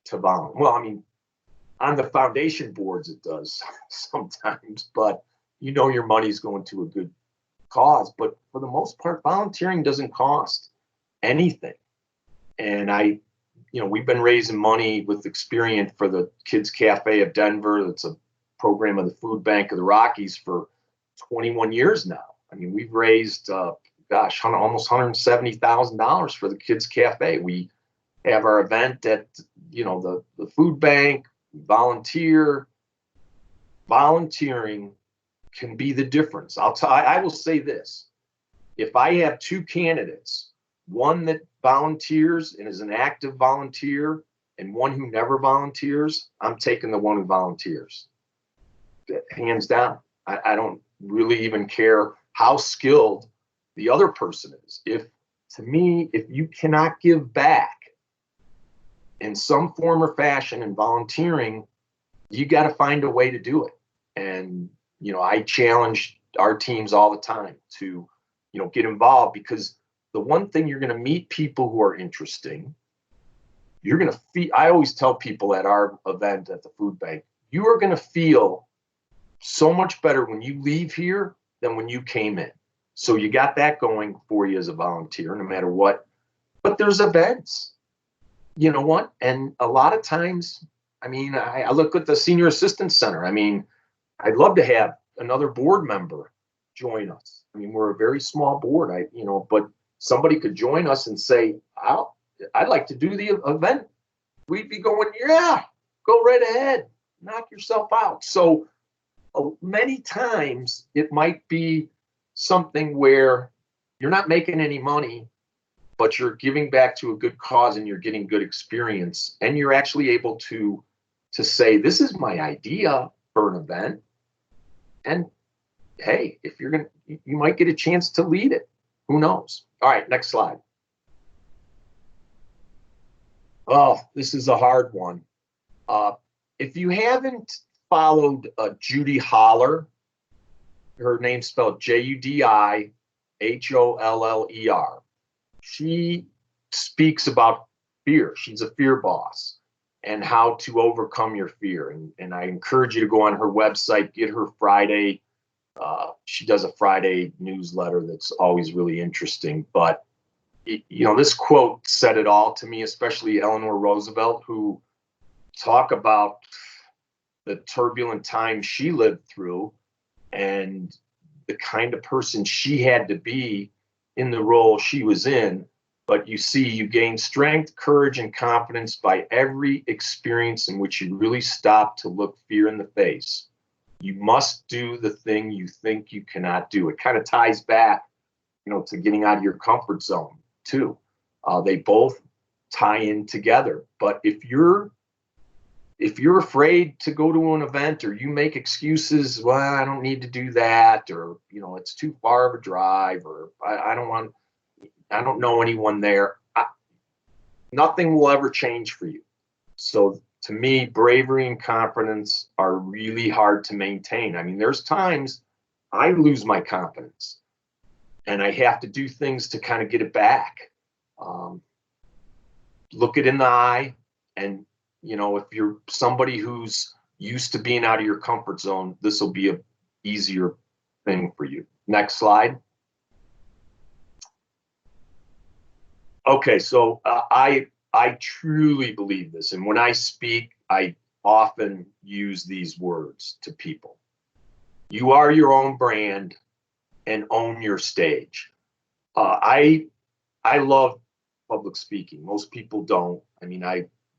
to volunteer. Well, I mean, on the foundation boards it does sometimes, but your money's going to a good cause. But for the most part, volunteering doesn't cost anything. And we've been raising money with Experience for the Kids Cafe of Denver. That's a program of the Food Bank of the Rockies for 21 years now. I mean, we've raised, almost $170,000 for the Kids Cafe. We have our event at, the food bank, volunteering can be the difference. I will say this. If I have 2 candidates, one that volunteers and is an active volunteer and one who never volunteers, I'm taking the one who volunteers. Hands down. I don't really even care how skilled the other person is. If you cannot give back in some form or fashion in volunteering, you got to find a way to do it. And, I challenge our teams all the time to, get involved, because the one thing, you're going to meet people who are interesting. You're going to I always tell people at our event at the food bank, you are going to feel so much better when you leave here than when you came in. So you got that going for you as a volunteer, no matter what But there's events, you know what? And a lot of times, I mean, I look at the Senior Assistance Center. I mean, I'd love to have another board member join us. I mean, we're a very small board, but somebody could join us and say, I'd like to do the event. We'd be going, yeah, go right ahead, knock yourself out. So many times it might be something where you're not making any money, but you're giving back to a good cause and you're getting good experience. And you're actually able to say, this is my idea for an event. And hey, if you're going to, you might get a chance to lead it. Who knows? All right, next slide. Oh, this is a hard one. If you haven't followed Judy Holler, her name's spelled Judiholler. She speaks about fear. She's a fear boss and how to overcome your fear. And I encourage you to go on her website, get her Friday. She does a Friday newsletter that's always really interesting. But, this quote said it all to me, especially Eleanor Roosevelt, who talk about the turbulent times she lived through and the kind of person she had to be in the role she was in. But you see, you gain strength, courage, and confidence by every experience in which you really stop to look fear in the face. You must do the thing you think you cannot do. It kind of ties back, to getting out of your comfort zone too. They both tie in together. But if you're afraid to go to an event, or you make excuses, well, I don't need to do that, or it's too far of a drive, or I don't know anyone there, nothing will ever change for you. So to me, bravery and confidence are really hard to maintain. I mean, there's times I lose my confidence and I have to do things to kind of get it back. Look it in the eye, and if you're somebody who's used to being out of your comfort zone, this will be an easier thing for you. Next slide. Okay, so I truly believe this, and when I speak, I often use these words to people. You are your own brand, and own your stage. I love public speaking. Most people don't. I mean,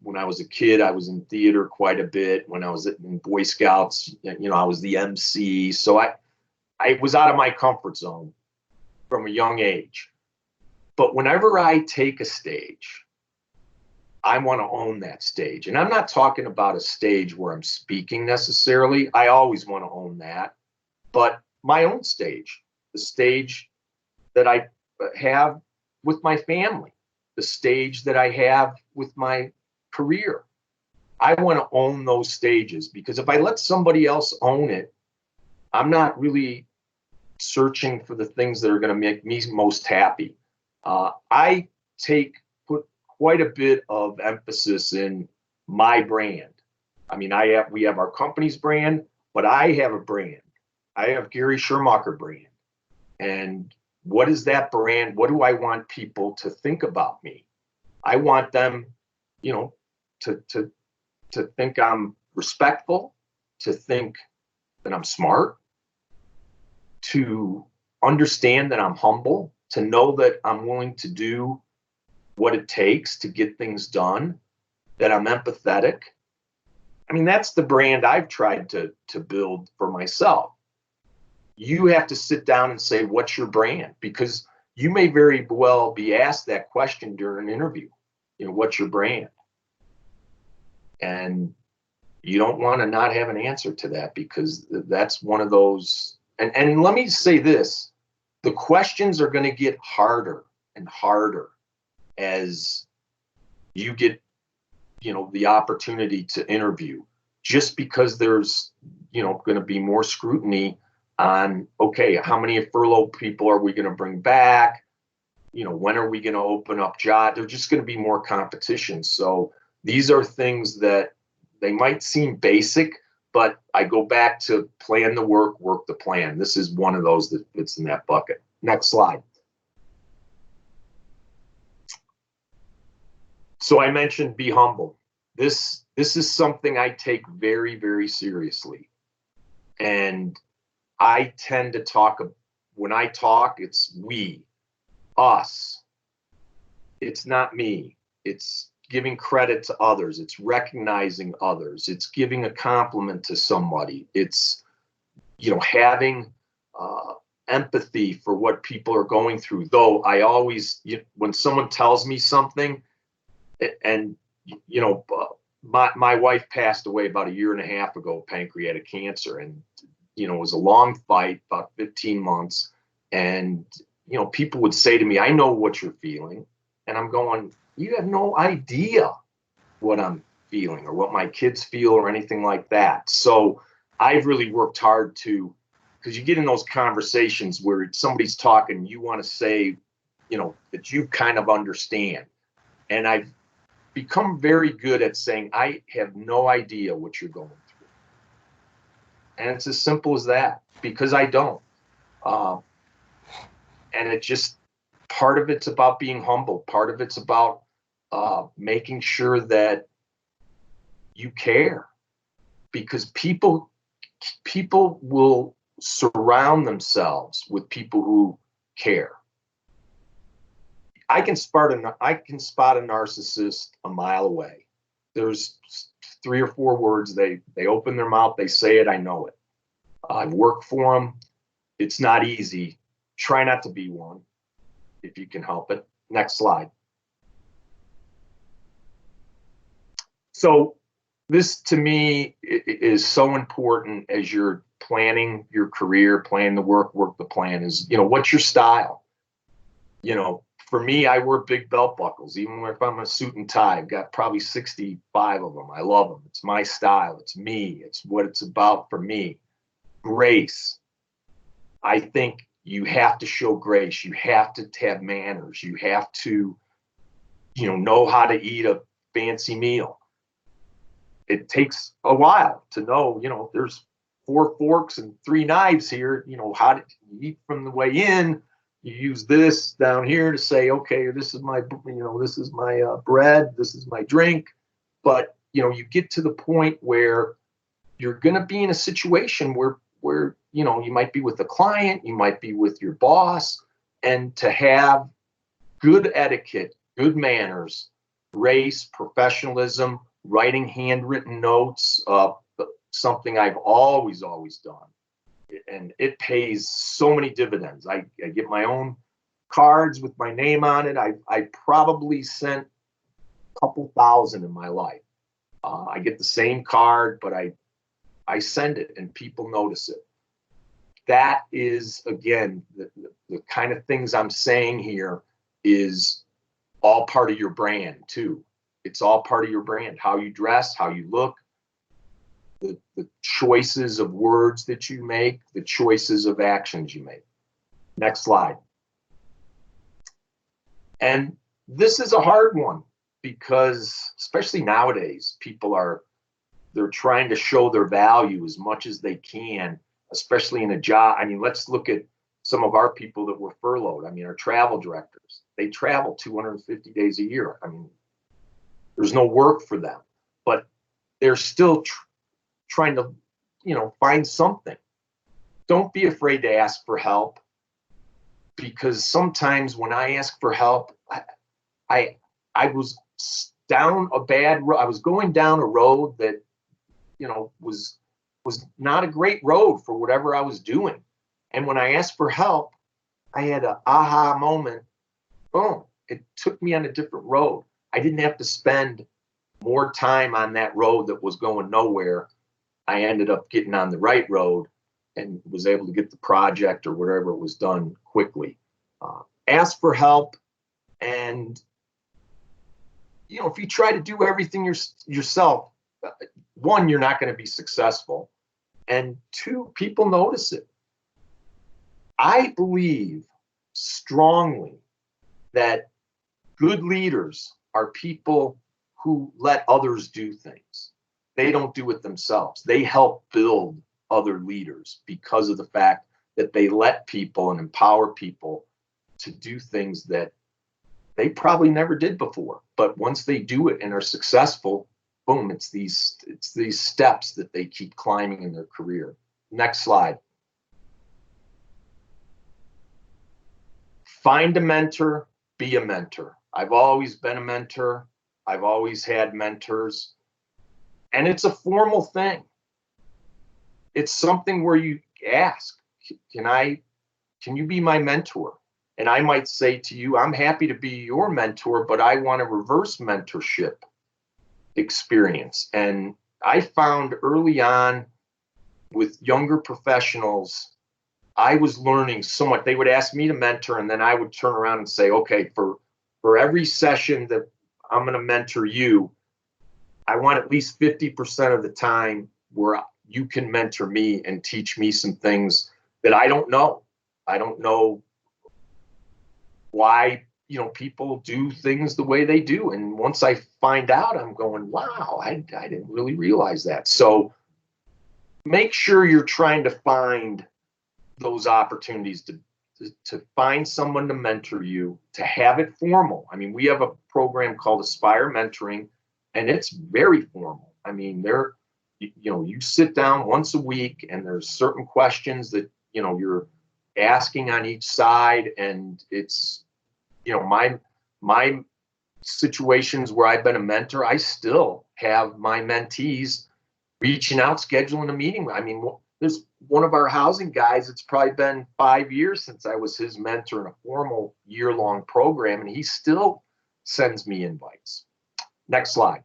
when I was a kid, I was in theater quite a bit. When I was in Boy Scouts, I was the MC. So I was out of my comfort zone from a young age. But whenever I take a stage, I want to own that stage. And I'm not talking about a stage where I'm speaking necessarily. I always want to own that. But my own stage, the stage that I have with my family, the stage that I have with my career. I want to own those stages, because if I let somebody else own it, I'm not really searching for the things that are going to make me most happy. I put quite a bit of emphasis in my brand. I mean, we have our company's brand, but I have a brand. I have Gary Schirmacher brand. And what is that brand? What do I want people to think about me? I want them, to think I'm respectful, to think that I'm smart, to understand that I'm humble, to know that I'm willing to do what it takes to get things done, that I'm empathetic. I mean, that's the brand I've tried to build for myself. You have to sit down and say, what's your brand? Because you may very well be asked that question during an interview. What's your brand? And you don't want to not have an answer to that, because that's one of those. And let me say this, the questions are going to get harder and harder as you get, the opportunity to interview, just because there's, going to be more scrutiny on, okay, how many furloughed people are we going to bring back? When are we going to open up jobs? There's just going to be more competition. So these are things that they might seem basic, but I go back to plan the work the plan. This is one of those that fits in that bucket. Next slide. So I mentioned be humble. This is something I take very, very seriously. And I tend to talk, when I talk, it's we, us. It's not me. It's giving credit to others. It's recognizing others. It's giving a compliment to somebody. It's, having empathy for what people are going through. Though I always, when someone tells me something, and my wife passed away about 1.5 years ago, pancreatic cancer, and it was a long fight, about 15 months. And people would say to me, I know what you're feeling. And I'm going, you have no idea what I'm feeling or what my kids feel or anything like that. So I've really worked hard to, because you get in those conversations where somebody's talking, you want to say, that you kind of understand. And I've become very good at saying, I have no idea what you're going through. And it's as simple as that, because I don't. And it just, part of it's about being humble. Part of it's about making sure that you care, because people will surround themselves with people who care. I can spot a narcissist a mile away. There's 3 or 4 words, they open their mouth, they say it, I know it. I've worked for them. It's not easy. Try not to be one if you can help it. Next slide. So this, to me, is so important as you're planning your career, plan the work the plan, is, what's your style? For me, I wear big belt buckles, even if I'm a suit and tie. I've got probably 65 of them. I love them. It's my style. It's me. It's what it's about for me. Grace. I think you have to show grace. You have to have manners. You have to, know how to eat a fancy meal. It takes a while to know, there's 4 forks and 3 knives here, how to eat from the way in. You use this down here to say, okay, this is my, this is my bread, this is my drink. But, you get to the point where you're going to be in a situation where, you might be with a client, you might be with your boss, and to have good etiquette, good manners, grace, professionalism, writing handwritten notes, something I've always done. And it pays so many dividends. I get my own cards with my name on it. I probably sent a couple thousand in my life. I get the same card, but I send it and people notice it. That is, again, the kind of things I'm saying here is all part of your brand too. It's all part of your brand, how you dress, how you look, the choices of words that you make, the choices of actions you make. Next slide. And this is a hard one because, especially nowadays, they're trying to show their value as much as they can, especially in a job. I mean, let's look at some of our people that were furloughed. I mean, our travel directors, they travel 250 days a year. I mean, there's no work for them, but they're still trying to, find something. Don't be afraid to ask for help, because sometimes when I ask for help, I was down a bad road. I was going down a road that, was not a great road for whatever I was doing. And when I asked for help, I had an aha moment. Boom, it took me on a different road. I didn't have to spend more time on that road that was going nowhere. I ended up getting on the right road and was able to get the project or whatever was done quickly. Ask for help. And, if you try to do everything yourself, 1, you're not going to be successful. And 2, people notice it. I believe strongly that good leaders are people who let others do things. They don't do it themselves. They help build other leaders because of the fact that they let people and empower people to do things that they probably never did before. But once they do it and are successful, boom, it's these steps that they keep climbing in their career. Next slide. Find a mentor, be a mentor. I've always been a mentor. I've always had mentors. And it's a formal thing. It's something where you ask, can you be my mentor? And I might say to you, I'm happy to be your mentor, but I want a reverse mentorship experience. And I found early on with younger professionals, I was learning so much. They would ask me to mentor, and then I would turn around and say, okay, for every session that I'm going to mentor you, I want at least 50% of the time where you can mentor me and teach me some things that I don't know. I don't know why, people do things the way they do. And once I find out, I'm going, wow, I didn't really realize that. So make sure you're trying to find those opportunities to find someone to mentor you, to have it formal. I mean, we have a program called Aspire Mentoring, and it's very formal. I mean, you sit down once a week, and there's certain questions that, you're asking on each side, and it's, my situations where I've been a mentor, I still have my mentees reaching out, scheduling a meeting. I mean, there's one of our housing guys, it's probably been 5 years since I was his mentor in a formal year-long program, and he still sends me invites. Next slide.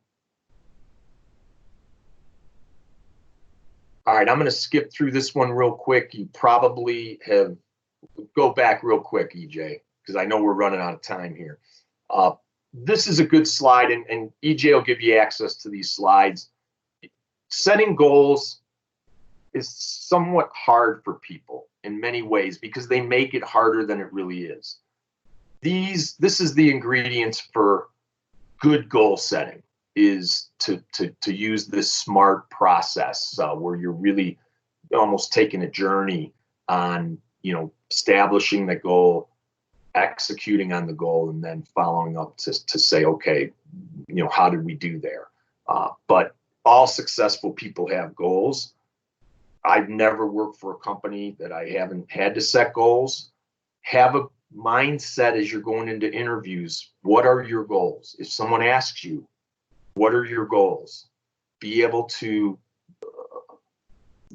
All right, I'm going to skip through this one real quick. You probably have, go back real quick, EJ, because I know we're running out of time here. This is a good slide, and EJ will give you access to these slides. Setting goals is somewhat hard for people in many ways because they make it harder than it really is. This is the ingredients for good goal setting, is to use this SMART process where you're really almost taking a journey on, establishing the goal, executing on the goal, and then following up to say, okay, how did we do there? But all successful people have goals. I've never worked for a company that I haven't had to set goals. Have a mindset as you're going into interviews. What are your goals? If someone asks you, what are your goals? Be able to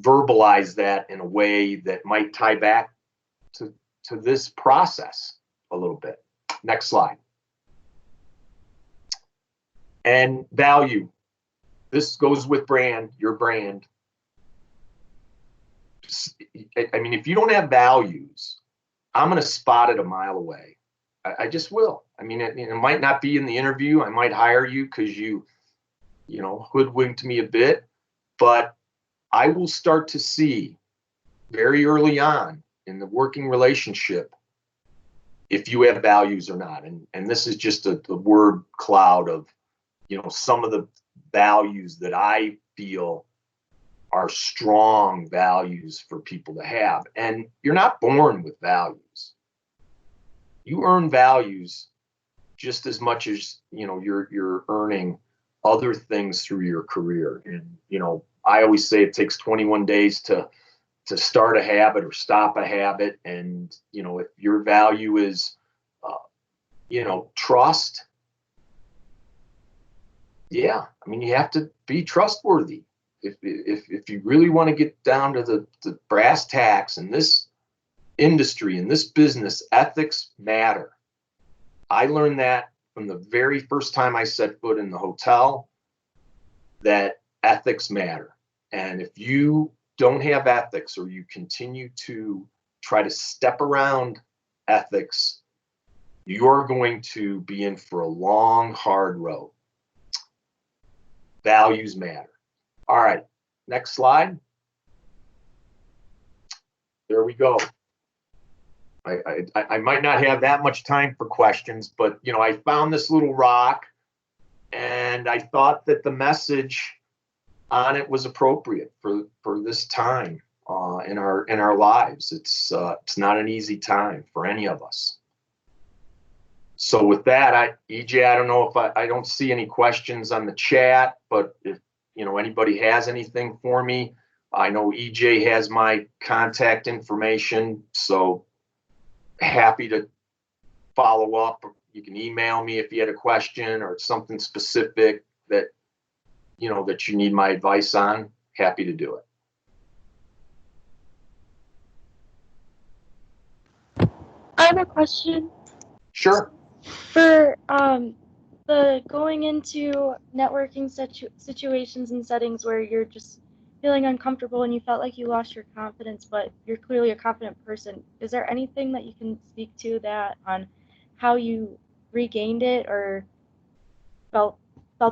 verbalize that in a way that might tie back to this process a little bit. Next slide. And value. This goes with brand, your brand. I mean, if you don't have values, I'm going to spot it a mile away. I just will. I mean, it might not be in the interview. I might hire you because you hoodwinked me a bit, but I will start to see very early on in the working relationship if you have values or not. And this is just a word cloud of, some of the values that I feel are strong values for people to have. And you're not born with values. You earn values just as much as, you're earning other things through your career. And, I always say it takes 21 days to start a habit or stop a habit. And, if your value is, trust, yeah, I mean, you have to be trustworthy. If you really want to get down to the brass tacks in this industry, in this business, ethics matter. I learned that from the very first time I set foot in the hotel, that ethics matter. And if you don't have ethics, or you continue to try to step around ethics, you're going to be in for a long, hard road. Values matter. All right, next slide. There we go. I might not have that much time for questions, but I found this little rock, and I thought that the message on it was appropriate for this time in our lives. It's not an easy time for any of us. So with that, EJ, I don't know if I don't see any questions on the chat, but if anybody has anything for me, I know EJ has my contact information, so happy to follow up. You can email me if you had a question or something specific that that you need my advice on. Happy to do it. I have a question. Sure. For the going into networking situations and settings where you're just feeling uncomfortable and you felt like you lost your confidence, but you're clearly a confident person, is there anything that you can speak to that on how you regained it or felt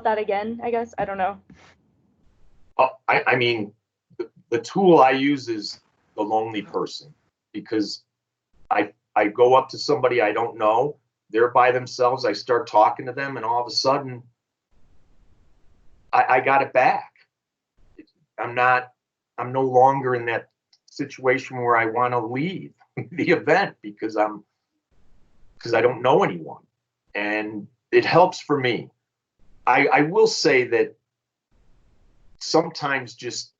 that again, I guess? I don't know. I mean, the tool I use is the lonely person, because I go up to somebody I don't know, they're by themselves, I start talking to them, and all of a sudden I got it back. I'm no longer in that situation where I want to leave the event because I don't know anyone, and it helps for me. I will say that sometimes just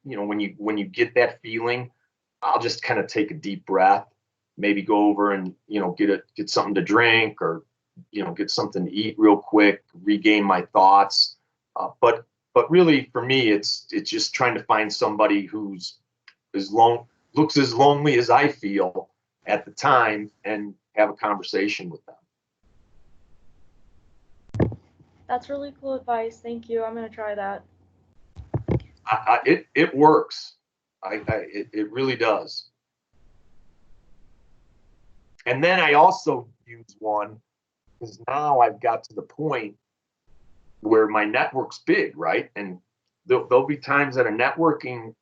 when you get that feeling, I'll just kind of take a deep breath, maybe go over and get something to drink, or get something to eat real quick, regain my thoughts. But really for me, it's just trying to find somebody who's looks as lonely as I feel at the time, and have a conversation with them. That's really cool advice. Thank you. I'm gonna try that. It works. It really does. And then I also use one because now I've got to the point where my network's big, right? And there'll be times at a networking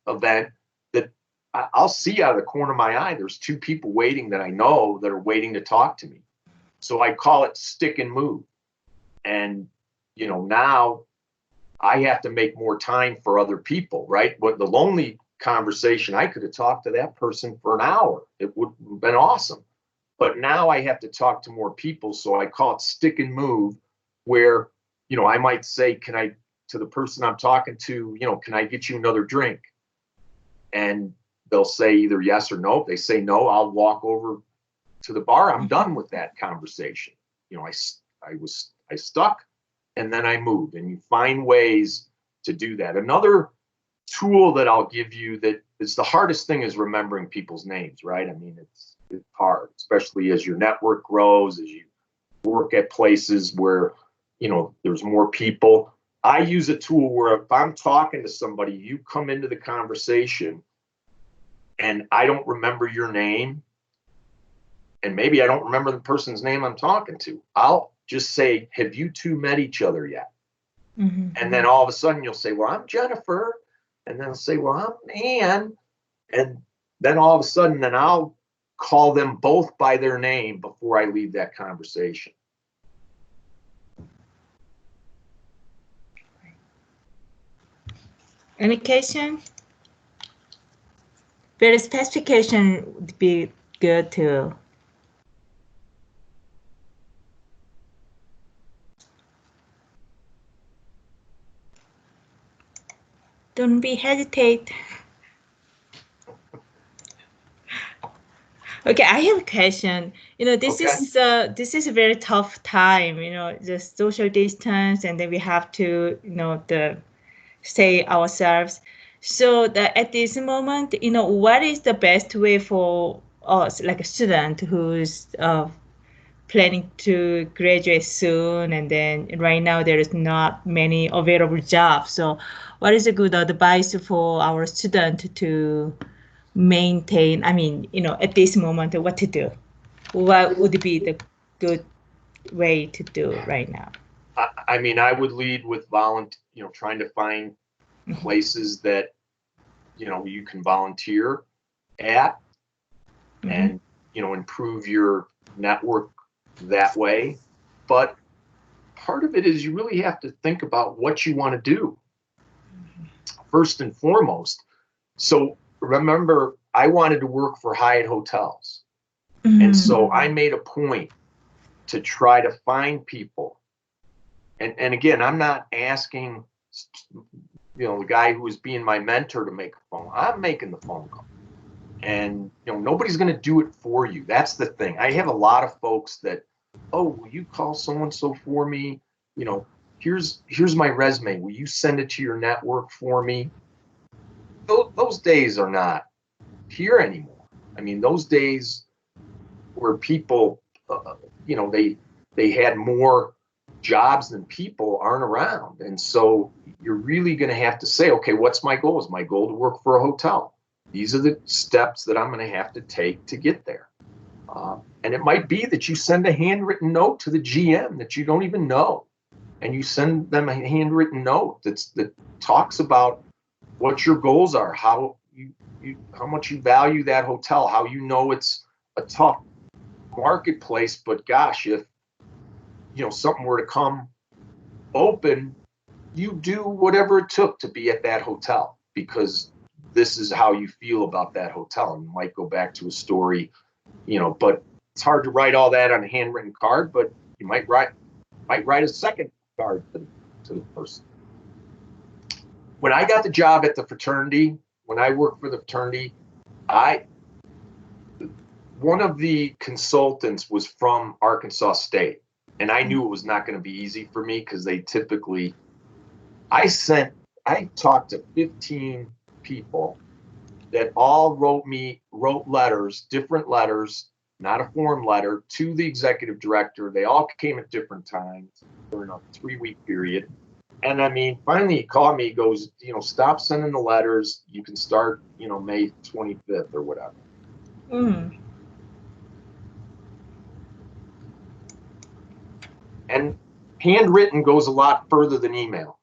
event that I'll see out of the corner of my eye, there's two people waiting that I know that are waiting to talk to me. So I call it stick and move. And, now I have to make more time for other people, right? But the lonely conversation, I could have talked to that person for an hour. It would have been awesome. But now I have to talk to more people. So I call it stick and move, where, I might say, to the person I'm talking to, can I get you another drink? And they'll say either yes or no. If they say no, I'll walk over to the bar. I'm done with that conversation. I stuck, and then I moved. And you find ways to do that. Another tool that I'll give you that is the hardest thing is remembering people's names, right? I mean, it's hard, especially as your network grows, as you work at places where, there's more people. I use a tool where if I'm talking to somebody, you come into the conversation and I don't remember your name, and maybe I don't remember the person's name I'm talking to, I'll just say, have you two met each other yet? Mm-hmm. And then all of a sudden you'll say, well, I'm Jennifer. And then I'll say, well, I'm Ann. And then all of a sudden, then I'll call them both by their name before I leave that conversation. Any question? Verification would be good too. Don't be hesitate. Okay, I have a question. This is a very tough time. The social distance, and then we have to, stay ourselves. So at this moment, what is the best way for us, like a student who's planning to graduate soon, and then right now there is not many available jobs. So what is a good advice for our student to maintain, at this moment, what to do? What would be the good way to do right now? I would lead with trying to find places that, you can volunteer at, mm-hmm. and, improve your network that way. But part of it is you really have to think about what you want to do first and foremost. So remember, I wanted to work for Hyatt Hotels. And so I made a point to try to find people. And again, I'm not asking, the guy who was being my mentor to make a phone. I'm making the phone call. And, nobody's going to do it for you. That's the thing. I have a lot of folks that, oh, will you call so-and-so for me? Here's my resume. Will you send it to your network for me? Those days are not here anymore. I mean, those days where people, they had more jobs than people aren't around. And so you're really going to have to say, okay, what's my goal? Is my goal to work for a hotel? These are the steps that I'm going to have to take to get there. And it might be that you send a handwritten note to the GM that you don't even know. And you send them a handwritten note that talks about what your goals are, how much you value that hotel, how it's a tough marketplace, but gosh, if something were to come open, you do whatever it took to be at that hotel because this is how you feel about that hotel. And you might go back to a story, but it's hard to write all that on a handwritten card, but you might write a second card to the person. When I got the job at the fraternity, when I worked for the fraternity, one of the consultants was from Arkansas State, and I knew it was not going to be easy for me because they typically, I talked to 15 people that all wrote letters, different letters, not a form letter, to the executive director. They all came at different times during a 3-week period. And I mean, finally he called me, he goes, stop sending the letters. You can start, May 25th or whatever. And handwritten goes a lot further than email.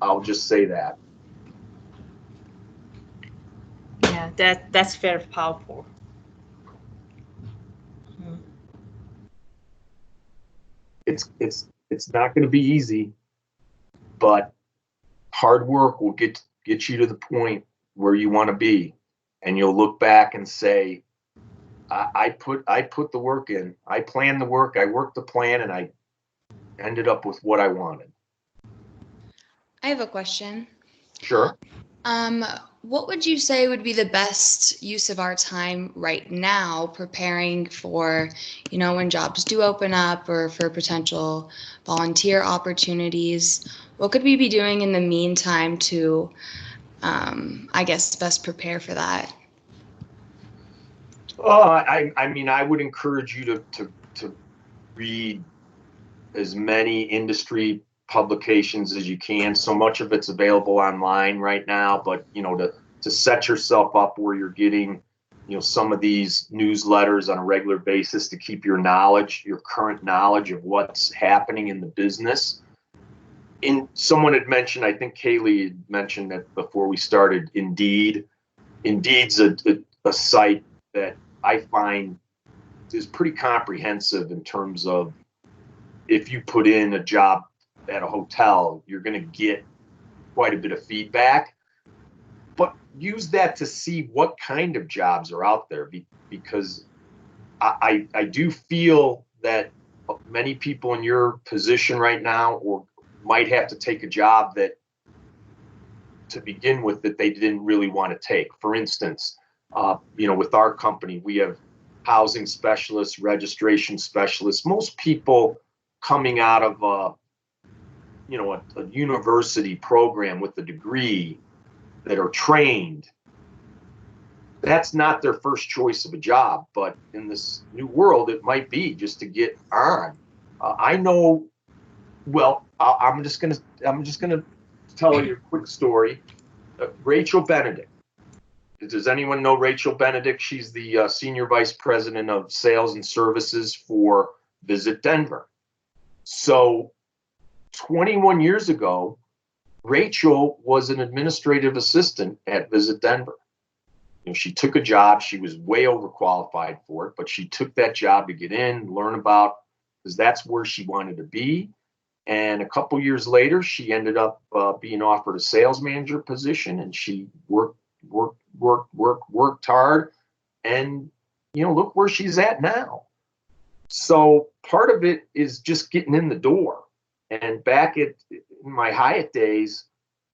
I'll just say that. Yeah, that's very powerful. It's not going to be easy, but hard work will get you to the point where you want to be, and you'll look back and say, I put the work in. I planned the work. I worked the plan, and I ended up with what I wanted. I have a question. Sure. What would you say would be the best use of our time right now preparing for, when jobs do open up or for potential volunteer opportunities? What could we be doing in the meantime to, best prepare for that? I mean, I would encourage you to read as many industry publications as you can. So much of it's available online right now, but to set yourself up where you're getting some of these newsletters on a regular basis to keep your current knowledge of what's happening in the business. Someone had mentioned, I think Kaylee had mentioned that before we started, Indeed's a site that I find is pretty comprehensive in terms of if you put in a job at a hotel, you're going to get quite a bit of feedback, but use that to see what kind of jobs are out there, because I do feel that many people in your position right now or might have to take a job that to begin with that they didn't really want to take. For instance, with our company, we have housing specialists, registration specialists. Most people coming out of a university program with a degree that are trained, that's not their first choice of a job. But in this new world, it might be just to get on. I know. Well, I'm just gonna tell you a quick story. Rachel Benedict. Does anyone know Rachel Benedict? She's the Senior Vice President of Sales and Services for Visit Denver. So 21 years ago, Rachel was an administrative assistant at Visit Denver. She took a job. She was way overqualified for it, but she took that job to get in, learn about, because that's where she wanted to be. And a couple years later, she ended up being offered a sales manager position, and she worked hard. And, look where she's at now. So part of it is just getting in the door. And back in my Hyatt days,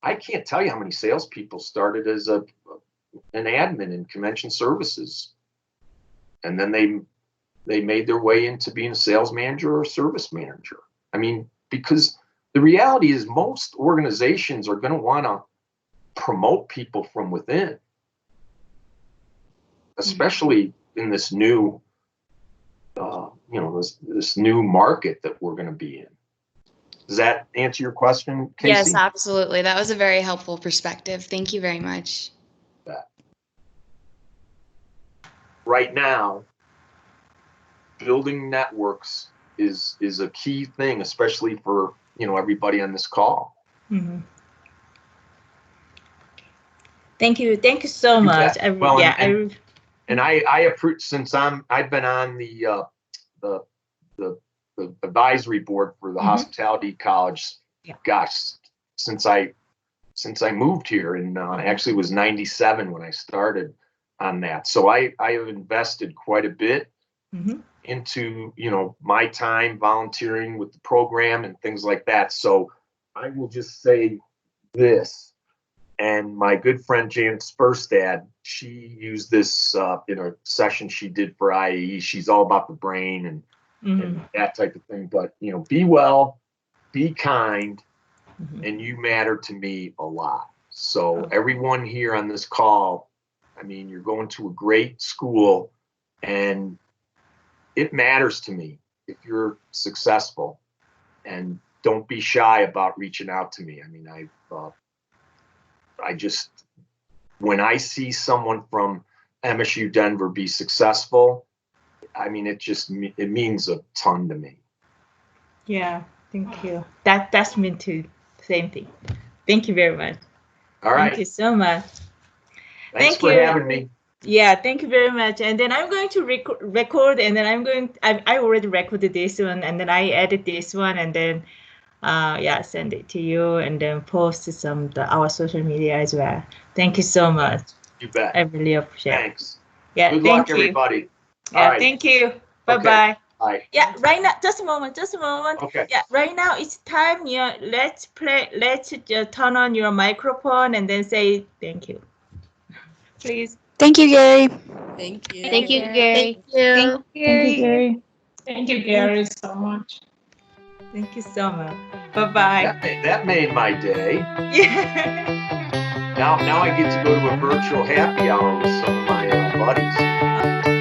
I can't tell you how many salespeople started as an admin in convention services. And then they made their way into being a sales manager or a service manager. I mean, because the reality is most organizations are going to want to promote people from within, especially in this new, this new market that we're going to be in. Does that answer your question, Casey? Yes, absolutely. That was a very helpful perspective. Thank you very much. Right now, building networks is a key thing, especially for everybody on this call. Mm-hmm. Thank you so much. And I approve, since I've been on the advisory board for the hospitality college. Yeah. Gosh, since I moved here, and actually it was 97 when I started on that. So I have invested quite a bit into my time volunteering with the program and things like that. So I will just say this, and my good friend Janet Spurstad, she used this in a session she did for IAE. She's all about the brain and that type of thing. But be well, be kind, and you matter to me a lot. So everyone here on this call, I mean, you're going to a great school, and it matters to me if you're successful. And don't be shy about reaching out to me. I mean, I just, when I see someone from MSU Denver be successful, I mean, it means a ton to me. Yeah, thank you. That's me too. Same thing. Thank you very much. All right. Thank you so much. Thanks for having me. Yeah, thank you very much. And then I'm going to record, and then I already recorded this one, and then I edit this one, and then send it to you, and then post some our social media as well. Thank you so much. You bet. I really appreciate it. Thanks. Yeah, Good luck, everybody. Yeah, all right. Thank you. Bye-bye. Okay. Bye. Yeah, right now, just a moment. Okay. Yeah, right now it's time. Yeah, let's turn on your microphone and then say thank you. Please. Thank you, Gary. Thank you. Thank you, Gary. Thank you. Thank you, Gary, so much. Thank you so much. Bye-bye. That made my day. Yeah. Now I get to go to a virtual happy hour with some of my buddies.